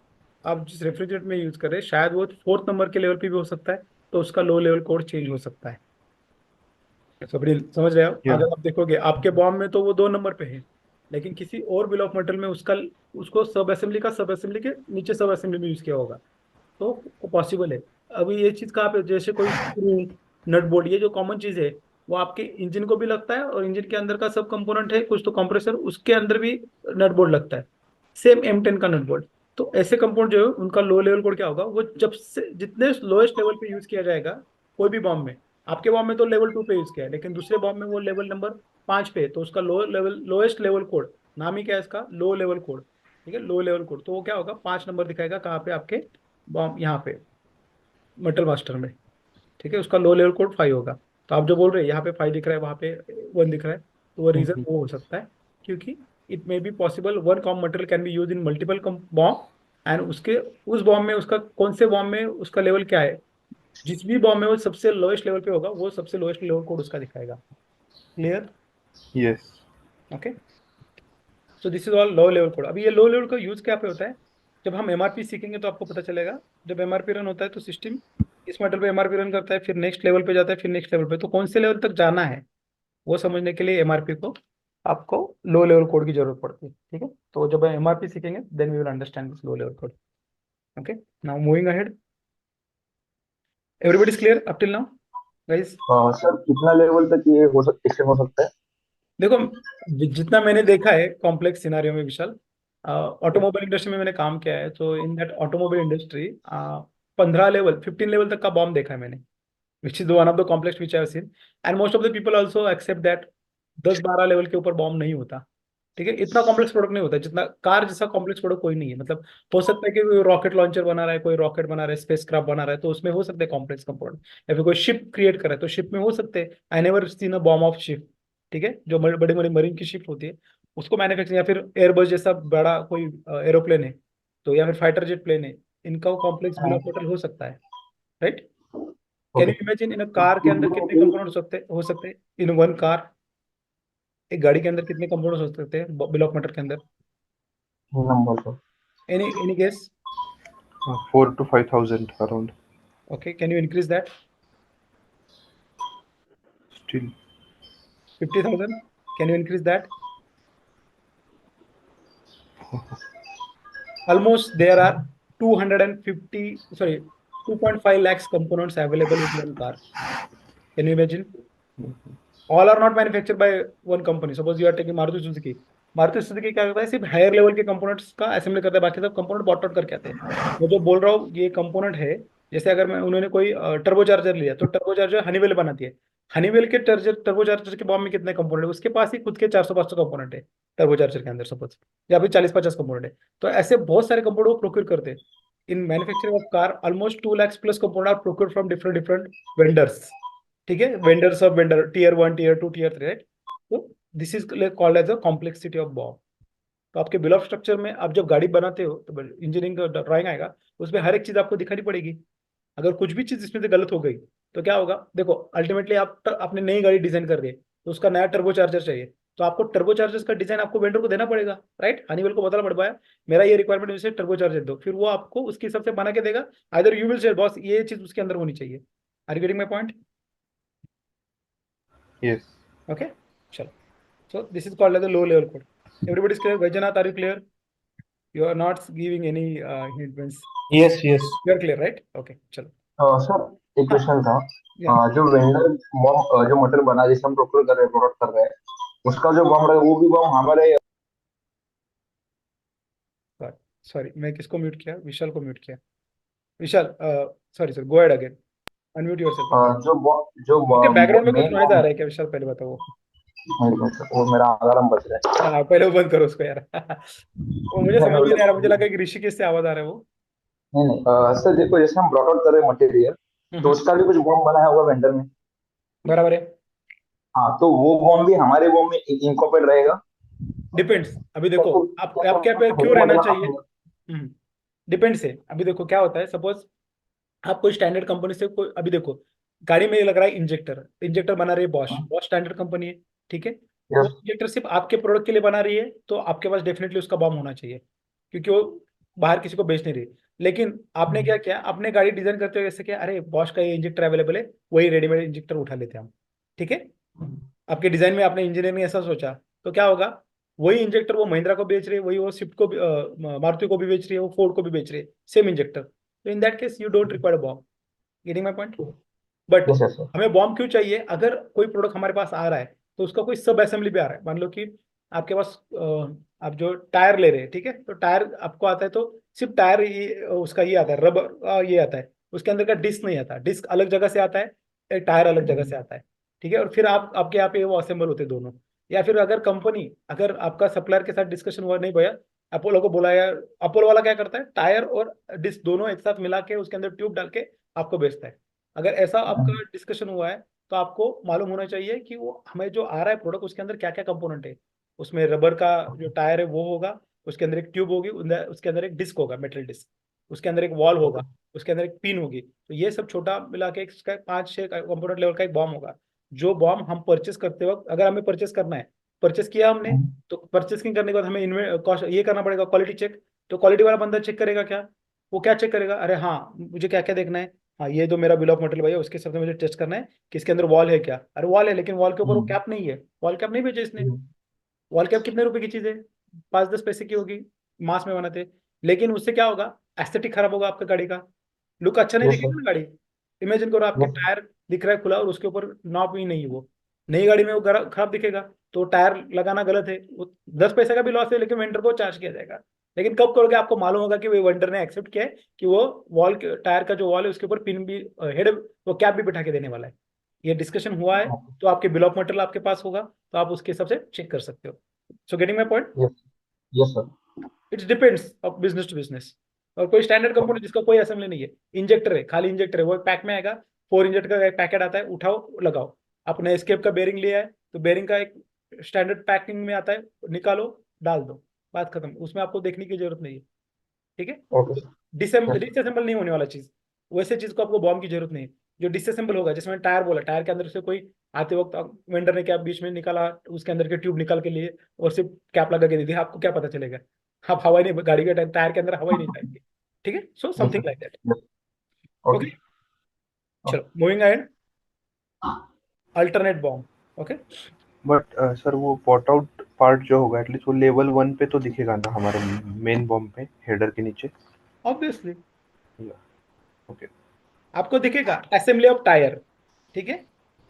आप जिस रेफ्रिजरेटर में यूज कर रहे हैं शायद वो 4th नंबर के लेवल पे भी हो सकता है, तो उसका लो लेवल कोड चेंज हो सकता है. समझ रहे हो? अगर आप देखोगे आपके बॉम्ब में तो वो 2 नंबर पे है, लेकिन किसी और बिल ऑफ मटेरियल में उसको सब असेंबली के नीचे सब असेंबली में यूज किया होगा, तो पॉसिबल है. अभी ये चीज कहाँ पे, जैसे कोई नट बोल्ट, ये जो कॉमन चीज है वो आपके इंजन को भी लगता है, और इंजन के अंदर का सब कंपोनेंट है कुछ तो कंप्रेसर, उसके अंदर भी नट बोल्ट लगता है, सेम M10 का नट बोल्ट. तो ऐसे कंपाउंड जो है उनका लो लेवल कोड क्या होगा, वो जब से जितने लोएस्ट लेवल पे यूज किया जाएगा कोई भी बॉम्ब में, आपके बॉम्ब में तो लेवल 2 पे यूज किया है, लेकिन दूसरे बॉम्ब में वो लेवल नंबर 5 पे है, तो उसका लोएस्ट लेवल कोड, नाम ही क्या है इसका, लो लेवल कोड. ठीक है, लो लेवल कोड, तो वो क्या होगा, 5 नंबर दिखाएगा कहाँ पे, आपके बॉम्ब यहाँ पे मेटल मास्टर में. ठीक है, उसका लो लेवल कोड 5 होगा. तो आप जो बोल रहे हैं यहाँ पे 5 दिख रहा है, वहाँ पे 1 दिख रहा है, तो वो रीजन वो हो सकता है क्योंकि it may be possible one com material can B use in multiple bomb, and उसके उस बॉम्ब में उसका कौन से बॉम्ब में उसका लेवल क्या है, जिस भी बॉम्ब में वो सबसे लोएस्ट लेवल पे होगा वो सबसे लोएस्ट लेवल कोड उसका दिखाएगा. Clear? Yes. Okay, so this is all low level code. अभी ये लो लेवल का यूज क्या पे होता है, जब हम एमआरपी सीखेंगे तो आपको पता चलेगा. जब एमआरपी रन होता है तो सिस्टम इस मॉडल पे एमआरपी रन करता है, फिर नेक्स्ट लेवल पे जाता है, फिर नेक्स्ट लेवल पे, तो कौन से लेवल तक जाना है वो समझने के लिए एमआरपी को आपको लो लेवल कोड की जरूरत पड़ती है. ठीक है, तो जब एमआरपी सीखेंगे then we will understand this low level code. Okay, now moving ahead. Everybody is clear up till now guys? Sir कितना लेवल तक ये एक्सटेंड हो सकता है? देखो जितना मैंने देखा है कॉम्प्लेक्स सिनारियो में विशाल, ऑटोमोबाइल इंडस्ट्री में मैंने काम किया है, तो in that automobile industry 15 level तक का बॉम्ब देखा है मैंने, which is the one of the complex which I have seen, and most of the people also accept that 10-12 level के ऊपर बॉम्ब नहीं होता. ठीक है, इतना कॉम्प्लेक्स प्रोडक्ट नहीं होता जितना कार जैसा कॉम्प्लेक्स प्रोडक्ट कोई नहीं है. मतलब हो सकता है कि कोई रॉकेट लॉन्चर बना रहा है, कोई रॉकेट बना रहा है, स्पेस क्राफ्ट बना रहा है, तो उसमें हो सकते हैं कॉम्प्लेक्स कंपोनेंट, या फिर कोई शिप क्रिएट कर रहा है तो शिप में हो सकते हैं. I never seen a bomb of ship. ठीक है, जो बड़ी बड़ी मरीन की शिप होती है उसको मैन्युफैक्चर, या फिर एयरबस जैसा बड़ा कोई एरोप्लेन है, तो या फिर फाइटर जेट प्लेन है, इनका कॉम्प्लेक्स बिल ऑफ मटेरियल हो सकता है. Right? Can you imagine in a car के अंदर कितने कंपोनेंट्स हो सकते हैं इन वन कार? एक गाड़ी के अंदर कितने कंपोनेंट्स हो सकते हैं बिल ऑफ मटेरियल के अंदर? Number sir, any guess? 4 to 5,000 around. Okay, can you increase that? Still 50,000? Can you increase that? Almost there are 2.5 lakhs components available in one car. Can you imagine? All are not manufactured by one company. Suppose you are taking Maruti Suzuki. Maruti Suzuki क्या करता है, सिर्फ higher level के components का assembly करता है, बाकी सब कंपोनेंट बॉट आउट करके आते हैं. मैं जो बोल रहा हूँ ये कंपोनेंट है जैसे अगर मैं उन्होंने कोई टर्बो चार्जर लिया तो टर्बो चार्जर हनीवेल बनाती है। हनीवेल के टर्बो चार्जर के बॉम्ब में कितने कंपोनेंट है, उसके पास ही खुद के 400-500 कंपोनेंट है टर्बो चार्जर के अंदर सपोज, या फिर 40-50 कंपोनेंट है। तो ऐसे बहुत सारे कंपोनेंट वो प्रोक्योर करते हैं। In manufacturing of car almost 2 lakhs plus component are procure from different different vendors. ठीक है, vendors of vendor tier 1 tier 2 tier 3, right. तो this is called as a complexity of BOM. तो आपके bill of structure में आप जब गाड़ी बनाते हो तो इंजीनियरिंग का ड्राइंग आएगा, उसमें हर एक चीज आपको दिखानी पड़ेगी। अगर कुछ भी चीज इसमें से गलत हो गई तो क्या होगा, देखो अल्टीमेटली आप अपने नई गाड़ी डिजाइन कर रहे हैं तो उसका नया टर्बो चार्जर चाहिए, तो आपको टर्बो चार्जर्स का डिजाइन आपको वेंडर को देना पड़ेगा, राइट। हनीवेल को बताना पड़ पाया मेरा ये रिक्वायरमेंट है, टर्बो चार्जर दो, फिर वो आपको उसके हिसाब से बना के देगा। Either you will say boss ये चीज उसके अंदर होनी चाहिए। Are you getting my point? Yes. Okay, चलो। So this is called as the low level code. Everybody is clear? Vaijnath, are you clear? You are not giving any hint, means Yes, yes. You are clear, right? Okay, चलो। Sir एक हाँ, question था। या जो vendor bomb जो material बना जिसे हम प्रोक्योर कर रहे हैं, प्रोडक्ट कर रहे हैं, उसका जो बॉम्ब रहेगा वो भी बॉम्ब हमारे सॉरी, मैं किसको म्यूट किया? विशाल को म्यूट किया। Vishal, sorry sir, go ahead again, unmute yourself. जो ओके, बैकग्राउंड में कुछ मेन नॉइज आ बॉम्ब, रहा है क्या विशाल? पहले बताओ। वो मेरा अलार्म बज रहा हाँ, पहले वो बंद करो उसको यार। वो मुझे समझ में नहीं आ रहा, मुझे लगा कि ऋषिकेश से आवाज आ रहा है वो। है। नहीं नहीं सर, देखो जैसे हम ब्रॉट आउट कर रहे हैं मटेरियल, तो उसका भी कुछ बॉम्ब बना होगा वेंडर में। बराबर है। हाँ, तो वो बॉम्ब भी हमारे बॉम्ब में इनकॉर्पोरेट रहेगा। डिपेंड्स। अभी देखो आप जैसे क्या पे क्यों हमने रहना मतलब चाहिए। डिपेंड्स है। अभी देखो क्या होता है, सपोज आप कोई स्टैंडर्ड कंपनी से कोई, अभी देखो गाड़ी में लग रहा है इंजेक्टर, इंजेक्टर बना रही है बॉश, बॉश स्टैंडर्ड कंपनी है, ठीक है। वो यस इंजेक्टर सिर्फ आपके प्रोडक्ट के लिए बना रही है तो आपके पास डेफिनेटली उसका बॉम्ब होना चाहिए, क्योंकि वो बाहर किसी को बेच नहीं रही। लेकिन आपने क्या किया, आपने गाड़ी डिजाइन करते हुए ऐसे किया, अरे बॉश का ये इंजेक्टर अवेलेबल है, वही रेडीमेड इंजेक्टर उठा लेते हैं हम, ठीक है। आपके डिजाइन में आपने इंजीनियर ने ऐसा सोचा, तो क्या होगा, वही इंजेक्टर वो महिंद्रा को बेच रही है, वही वो स्विफ्ट को मारुति को भी बेच रही है, वो फोर्ड को भी बेच रही है, सेम इंजेक्टर। तो in that case you don't require bomb. Getting my point? But yes sir. हमें बॉम्ब क्यों चाहिए? अगर कोई प्रोडक्ट हमारे पास आ रहा है तो उसका कोई सब असेंबली भी आ रहा है, मान लो कि आपके पास आप जो टायर ले रहे हैं, ठीक है, तो टायर आपको आता है तो सिर्फ टायर उसका ये आता है, रबर ये आता है, उसके अंदर का डिस्क नहीं आता, डिस्क अलग जगह से आता है, टायर अलग जगह से आता है, ठीक है। और फिर आप आपके यहाँ पे वो असेंबल होते हैं दोनों। या फिर अगर कंपनी, अगर आपका सप्लायर के साथ डिस्कशन हुआ, नहीं भैया अपोलो को बुलाया, अपोलो वाला क्या करता है, टायर और डिस्क दोनों एक साथ मिला के उसके अंदर ट्यूब डाल के आपको बेचता है। अगर ऐसा आपका डिस्कशन हुआ है तो आपको मालूम होना चाहिए कि वो हमें जो आ रहा है प्रोडक्ट उसके अंदर क्या क्या कंपोनेंट है। उसमें रबर का जो टायर है वो होगा, उसके अंदर एक ट्यूब होगी, उसके अंदर एक डिस्क होगा, मेटल डिस्क, उसके अंदर एक वॉल होगा, उसके अंदर एक पिन होगी। तो ये सब छोटा मिला के इसका 5-6 कंपोनेंट लेवल का एक बॉम्ब होगा। जो बॉम्ब हम परचेस करते वक्त, अगर हमें परचेस करना है, परचेस किया हमने, तो परचेसिंग करने के बाद हमें ये करना पड़ेगा क्वालिटी चेक। तो क्वालिटी वाला बंदा चेक करेगा क्या, वो क्या चेक करेगा, अरे हाँ मुझे क्या क्या देखना है, हाँ ये जो मेरा बिल ऑफ मटेरियल भैया उसके हिसाब से मुझे टेस्ट करना है कि इसके अंदर वॉल है क्या। अरे वॉल है, लेकिन वॉल के ऊपर वो कैप नहीं है, वॉल कैप नहीं भेजा इसने। वॉल कैप कितने रुपए की चीज है, 5-10 पैसे की होगी, मास में बनाते। लेकिन उससे क्या होगा, एस्थेटिक खराब होगा आपका गाड़ी का, लुक अच्छा नहीं यस दिखेगा सर। ना गाड़ी। इमेजिन करो आपके यस टायर दिख रहा है खुला और उसके ऊपर नॉब ही नहीं है, वो नई गाड़ी में वो खराब दिखेगा। तो टायर लगाना गलत है, वो 10 पैसे का भी लॉस है, लेकिन वेंडर को चार्ज किया जाएगा। लेकिन कब करोगे, आपको मालूम होगा कि वो वेंडर ने एक्सेप्ट किया है कि वो वॉल टायर का जो वॉल है उसके ऊपर पिन भी, हेड, वो कैप भी बिठा के देने वाला है। ये डिस्कशन हुआ है तो आपके बिल ऑफ मटेरियल आपके पास होगा, तो आप उसके हिसाब से चेक कर सकते हो। So getting my point? Yes yes sir. It's depends of business to business. और कोई स्टैंडर्ड कंपोनेंट जिसका कोई असेंबली नहीं है, इंजेक्टर है, खाली इंजेक्टर है, वो पैक में आएगा, 4 इंजेक्टर का एक पैकेट आता है, उठाओ लगाओ। आपने एस्केप का बेरिंग लिया है तो बेरिंग का एक स्टैंडर्ड पैकिंग में आता है, निकालो डाल दो, बात खत्म, उसमें आपको देखने की जरूरत नहीं है, ठीक है। Okay sir. यस डिसअसेंबल नहीं होने वाला चीज, वैसे चीज को आपको बॉम्ब की जरूरत नहीं है। जो डिसअसेंबल होगा, जिसमें टायर बोला, टायर के अंदर से कोई आते वक्त वेंडर ने क्या बीच में निकाला, उसके अंदर के ट्यूब निकाल के लिए और सिर्फ कैप लगा के दे दी, आपको क्या पता चलेगा, आप हवा ही नहीं, गाड़ी के टायर के अंदर हवा ही नहीं जाएगी, ठीक है। So yes something sir. Like that. Yes okay, okay. चलो moving ahead, alternate BOM. Okay, but sir वो पॉट आउट पार्ट जो होगा एटलीस्ट वो लेवल 1 पे तो दिखेगा ना हमारे मेन बॉम्ब पे हेडर के नीचे। Obviously okay. आपको दिखेगा असेंबली ऑफ टायर, ठीक है,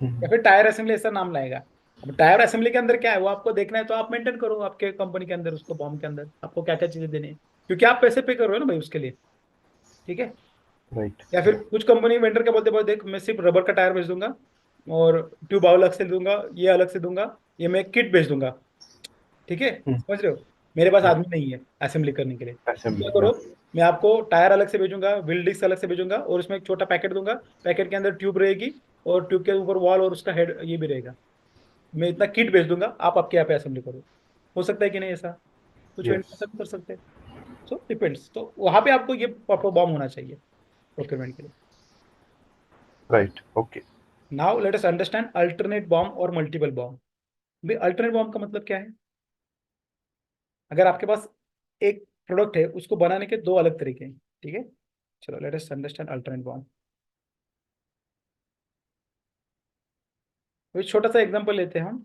या फिर टायर असेंबली ऐसा नाम लाएगा। अब टायर असेंबली के अंदर क्या है वो आपको देखना है, तो आप मेंटेन करो आपके कंपनी के अंदर, उसको बॉम्ब के अंदर आपको क्या क्या चीजें देनी है, क्योंकि आप पैसे पे कर रहे हो ना भाई उसके लिए, ठीक है। Right. या फिर कुछ कंपनी वेंडर क्या बोलते हैं, देख मैं सिर्फ रबर का टायर बेच दूंगा और ट्यूब अलग से दूंगा, ये अलग से दूंगा, ये मैं किट बेच दूंगा, ठीक है, समझ रहे हो, मेरे पास आदमी नहीं है असेंबली करने के लिए, तो Assembly. क्या करो, मैं आपको टायर अलग से भेजूंगा, व्हील डिस्क अलग से भेजूंगा, और उसमें एक छोटा पैकेट दूंगा, पैकेट के अंदर ट्यूब रहेगी और ट्यूब के ऊपर वॉल और उसका हेड ये भी रहेगा, मैं इतना किट भेज दूंगा, आप आपके यहाँ पे असेंबली करो। हो सकता है कि नहीं ऐसा, कुछ Yes. वेंडर ऐसा भी कर सकते हैं। सो डिपेंड्स, तो वहां पे आपको ये प्रॉपर बॉम होना चाहिए प्रोक्योरमेंट के लिए। Right. Okay. Now let us understand alternate BOM और मल्टीपल बॉम। भाई अल्टरनेट बॉम का मतलब क्या है? अगर आपके पास एक प्रोडक्ट है, उसको बनाने के दो अलग तरीके हैं, ठीक है, चलो let us understand alternate BOM. तो छोटा सा एग्जांपल लेते हैं हम,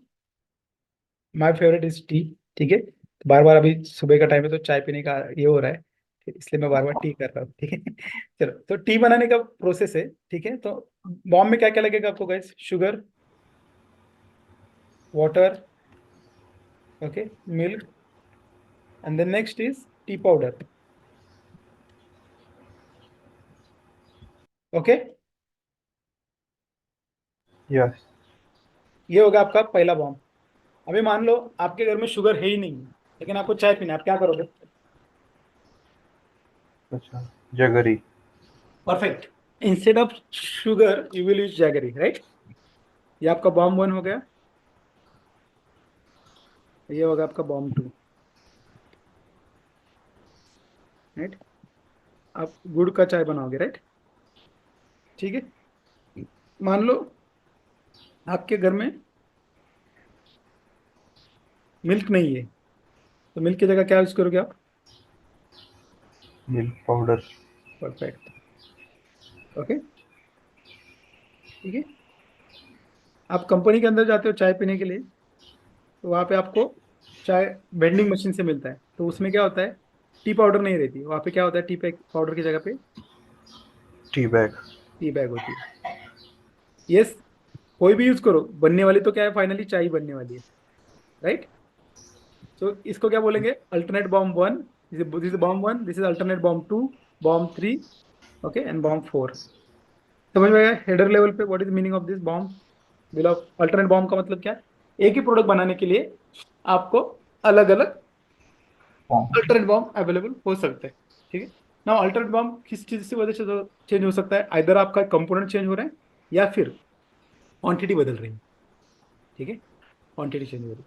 माय फेवरेट इज टी, ठीक है, बार बार अभी सुबह का टाइम है तो चाय पीने का ये हो रहा है, इसलिए मैं बार बार टी कर रहा हूँ, ठीक है। चलो, तो टी बनाने का प्रोसेस है, ठीक है, तो बॉम्ब में क्या क्या लगेगा आपको guys? Sugar, water, okay, milk, and then next is tea powder, okay. Yes. ये होगा आपका पहला बॉम्ब। अभी मान लो आपके घर में शुगर है ही नहीं, लेकिन आपको चाय पीना है, आप क्या करोगे? अच्छा. Jaggery. Perfect, instead of sugar you will use jaggery, right. ये आपका बॉम्ब 1 हो गया, ये होगा आपका बॉम्ब 2, राइट। आप गुड़ का चाय बनाओगे, राइट, ठीक है। मान लो आपके घर में मिल्क नहीं है, तो मिल्क की जगह क्या यूज करोगे आप? Milk powder. परफेक्ट, ओके, ठीक है। आप कंपनी के अंदर जाते हो चाय पीने के लिए, तो वहाँ पे आपको चाय वेंडिंग मशीन से मिलता है, तो उसमें क्या होता है, टी पाउडर नहीं रहती वहाँ पे, क्या होता है, टी पाउडर की जगह पे Tea bag. टी बैग होती है। यस, कोई भी यूज करो, बनने वाली तो क्या है, फाइनली चाय ही बनने वाली है, राइट। तो इसको क्या बोलेंगे? Alternate bomb 1, this is bomb 1, this is alternate bomb 2, bomb 3, okay, and bomb 4। समझ में आया हेडर लेवल पे what is meaning of this bomb? Bill of alternate bomb का मतलब क्या है? एक ही प्रोडक्ट बनाने के लिए आपको अलग अलग अल्टरनेट बॉम्ब अवेलेबल हो सकते हैं, ठीक है ना। अल्टरनेट बॉम्ब किस चीज की वजह से चेंज हो सकता है? आइदर आपका कंपोनेंट चेंज हो रहा है या फिर क्वांटिटी बदल रही है, ठीक है, क्वांटिटी चेंज हो रही है,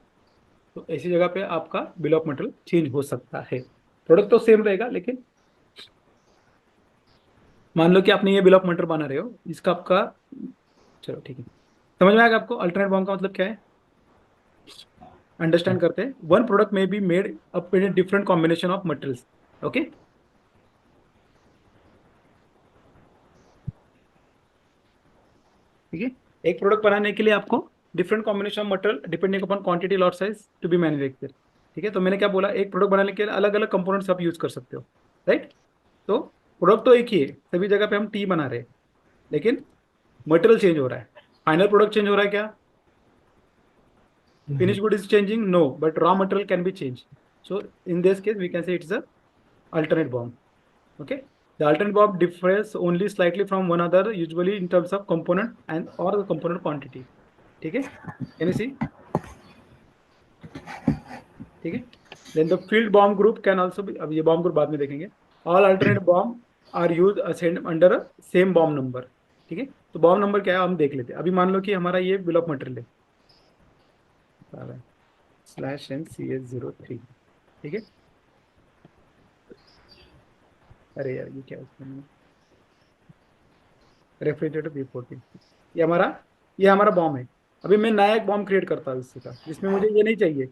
तो ऐसी जगह पे आपका बिल ऑफ मटेरियल चेंज हो सकता है। प्रोडक्ट तो सेम रहेगा, लेकिन मान लो कि आपने ये बिल ऑफ मटेरियल बना रहे हो, इसका आपका, चलो ठीक है, समझ में आएगा आपको अल्टरनेट बॉम्ब का मतलब क्या है? अंडरस्टैंड करते हैं, वन प्रोडक्ट में be made up in different combination of materials, okay. ठीक है, एक प्रोडक्ट बनाने के लिए आपको different combination of material depending upon quantity lot size to be manufacture, ठीक है। तो मैंने क्या बोला, एक प्रोडक्ट बनाने के लिए अलग अलग कंपोनेंट्स आप यूज कर सकते हो, राइट। तो प्रोडक्ट तो एक ही है, सभी जगह पे हम टी बना रहे हैं, लेकिन मटेरियल चेंज हो रहा है, फाइनल प्रोडक्ट चेंज हो रहा है क्या? Finish good is changing, no, but raw material can be change. So in this case we can say it's a alternate bomb, okay. The alternate bomb differs only slightly from one another, usually in terms of component and or the component quantity, ठीक है, can you see? ठीक है, then the field bomb group can also be, अब ये bomb group बाद में देखेंगे। all alternate bomb are used assigned under a same bomb number, ठीक है। तो bomb number क्या है हम देख लेते हैं। अभी मान लो कि हमारा ये बिल ऑफ मटेरियल है /NCS03, ठीक है। अरे यार ये क्या है, रेफ्रिजरेटर B14, ये हमारा बॉम्ब है। अभी मैं नया एक बॉम्ब क्रिएट करता हूँ इससे का, जिसमें मुझे ये नहीं चाहिए।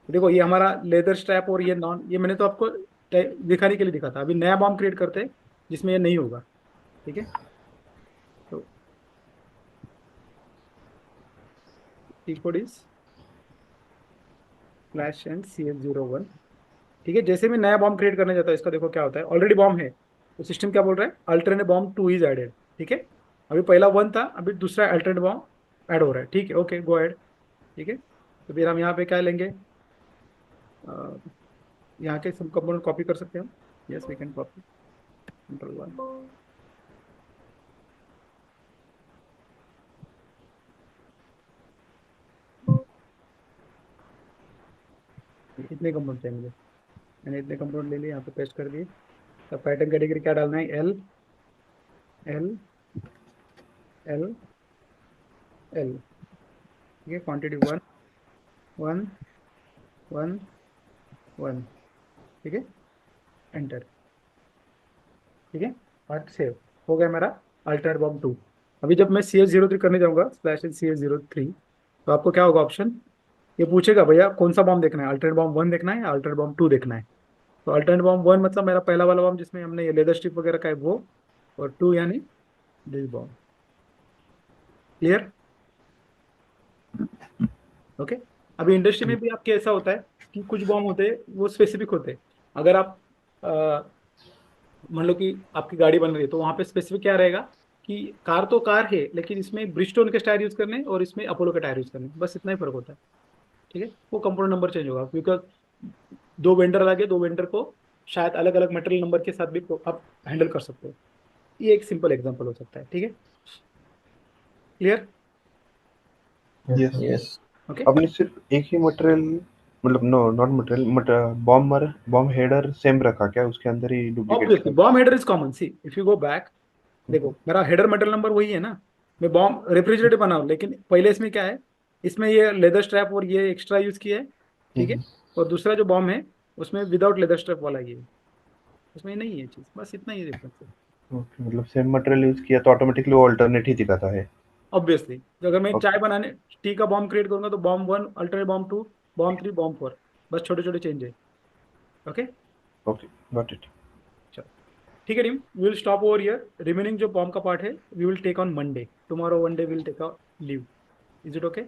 देखो ये हमारा लेदर स्ट्रैप और ये नॉन, ये मैंने तो आपको दिखाने के लिए दिखा था। अभी नया बॉम्ब क्रिएट करते हैं जिसमें ये नहीं होगा, ठीक है। तो टी कोड इज /NCS01, ठीक है। जैसे मैं नया बॉम्ब क्रिएट करने जाता हूँ, इसका देखो क्या होता है, ऑलरेडी बॉम्ब है, तो सिस्टम क्या बोल रहा है, अल्टरनेट बॉम्ब 2 इज एडेड, ठीक है। अभी पहला 1 था, अभी दूसरा अल्टरनेट बॉम्ब ऐड हो रहा है, ठीक है, ओके गो एड, ठीक है। तो फिर हम यहाँ पे क्या लेंगे, यहाँ के सब कंपोनेंट कॉपी कर सकते हैं हम, yes we can copy, control 1, इतने कंपाउंड चाहिए मुझे, मैंने इतने कंपाउंड ले लिए, यहाँ पे पेस्ट कर दिए। अब पैटर्न कैटेगरी क्या डालना है, एल एल एल एल, ठीक है। क्वांटिटी 1 1 1 1, ठीक है, एंटर, ठीक है। और सेव हो गया मेरा अल्टरनेट बॉम्ब 2। अभी जब मैं CS03 करने जाऊंगा /CS03, तो आपको क्या होगा ऑप्शन, ये पूछेगा भैया कौन सा बॉम्ब देखना है, अल्टरनेट बॉम्ब 1 देखना है या अल्टरनेट बॉम्ब 2 देखना है। तो अल्टरनेट बॉम्ब 1 मतलब मेरा पहला वाला बॉम्ब जिसमें हमने ये लेदर स्ट्रिप वगैरह का है वो, और 2 यानी दिस बॉम्ब। Clear, okay. अभी इंडस्ट्री में भी आपके ऐसा होता है कि कुछ बॉम्ब होते हैं वो स्पेसिफिक होते हैं। अगर आप मान लो कि आपकी गाड़ी बन रही है, तो वहाँ पे स्पेसिफिक क्या रहेगा कि कार तो कार है, लेकिन इसमें ब्रिजस्टोन के टायर यूज करने और इसमें अपोलो के टायर यूज करने, बस इतना ही फर्क होता है, ठीक है। वो कंपोनेंट नंबर चेंज होगा, बिकॉज 2 वेंडर लगे, 2 वेंडर को शायद अलग अलग मटेरियल नंबर के साथ भी आप हैंडल कर सकते हो। ये एक सिंपल एग्जांपल हो सकता है, ठीक है। Clear, yes. Yes. ओके। आपने सिर्फ एक ही मटेरियल, मतलब no not material, BOM header same रखा क्या, उसके अंदर ही obviously duplicate? BOM header is common, see if you go back, देखो मेरा हेडर मटेरियल नंबर वही है ना। मैं बॉम्ब रेफ्रिजरेटर बनाऊं, लेकिन पहले इसमें क्या है, इसमें ये लेदर स्ट्रैप और ये एक्स्ट्रा यूज किया है, ठीक है। और दूसरा जो बॉम्ब है उसमें विदाउट लेदर स्ट्रैप वाला ये है, उसमें नहीं है चीज, बस इतना ही डिफरेंस है। ओके, मतलब सेम मटेरियल यूज किया तो ऑटोमेटिकली वो अल्टरनेट ही दिखाता है। ऑब्वियसली अगर मैं ओके चाय बनाने टी का बॉम्ब क्रिएट करूंगा तो bomb 1 alternate bomb 2 bomb 3 bomb 4, बस छोटे छोटे चेंज है, ओके। Okay, got it. चलो ठीक है team, we will stop over here. Remaining जो बॉम्ब का पार्ट है we will take on Monday, tomorrow one day will take a leave, is it okay?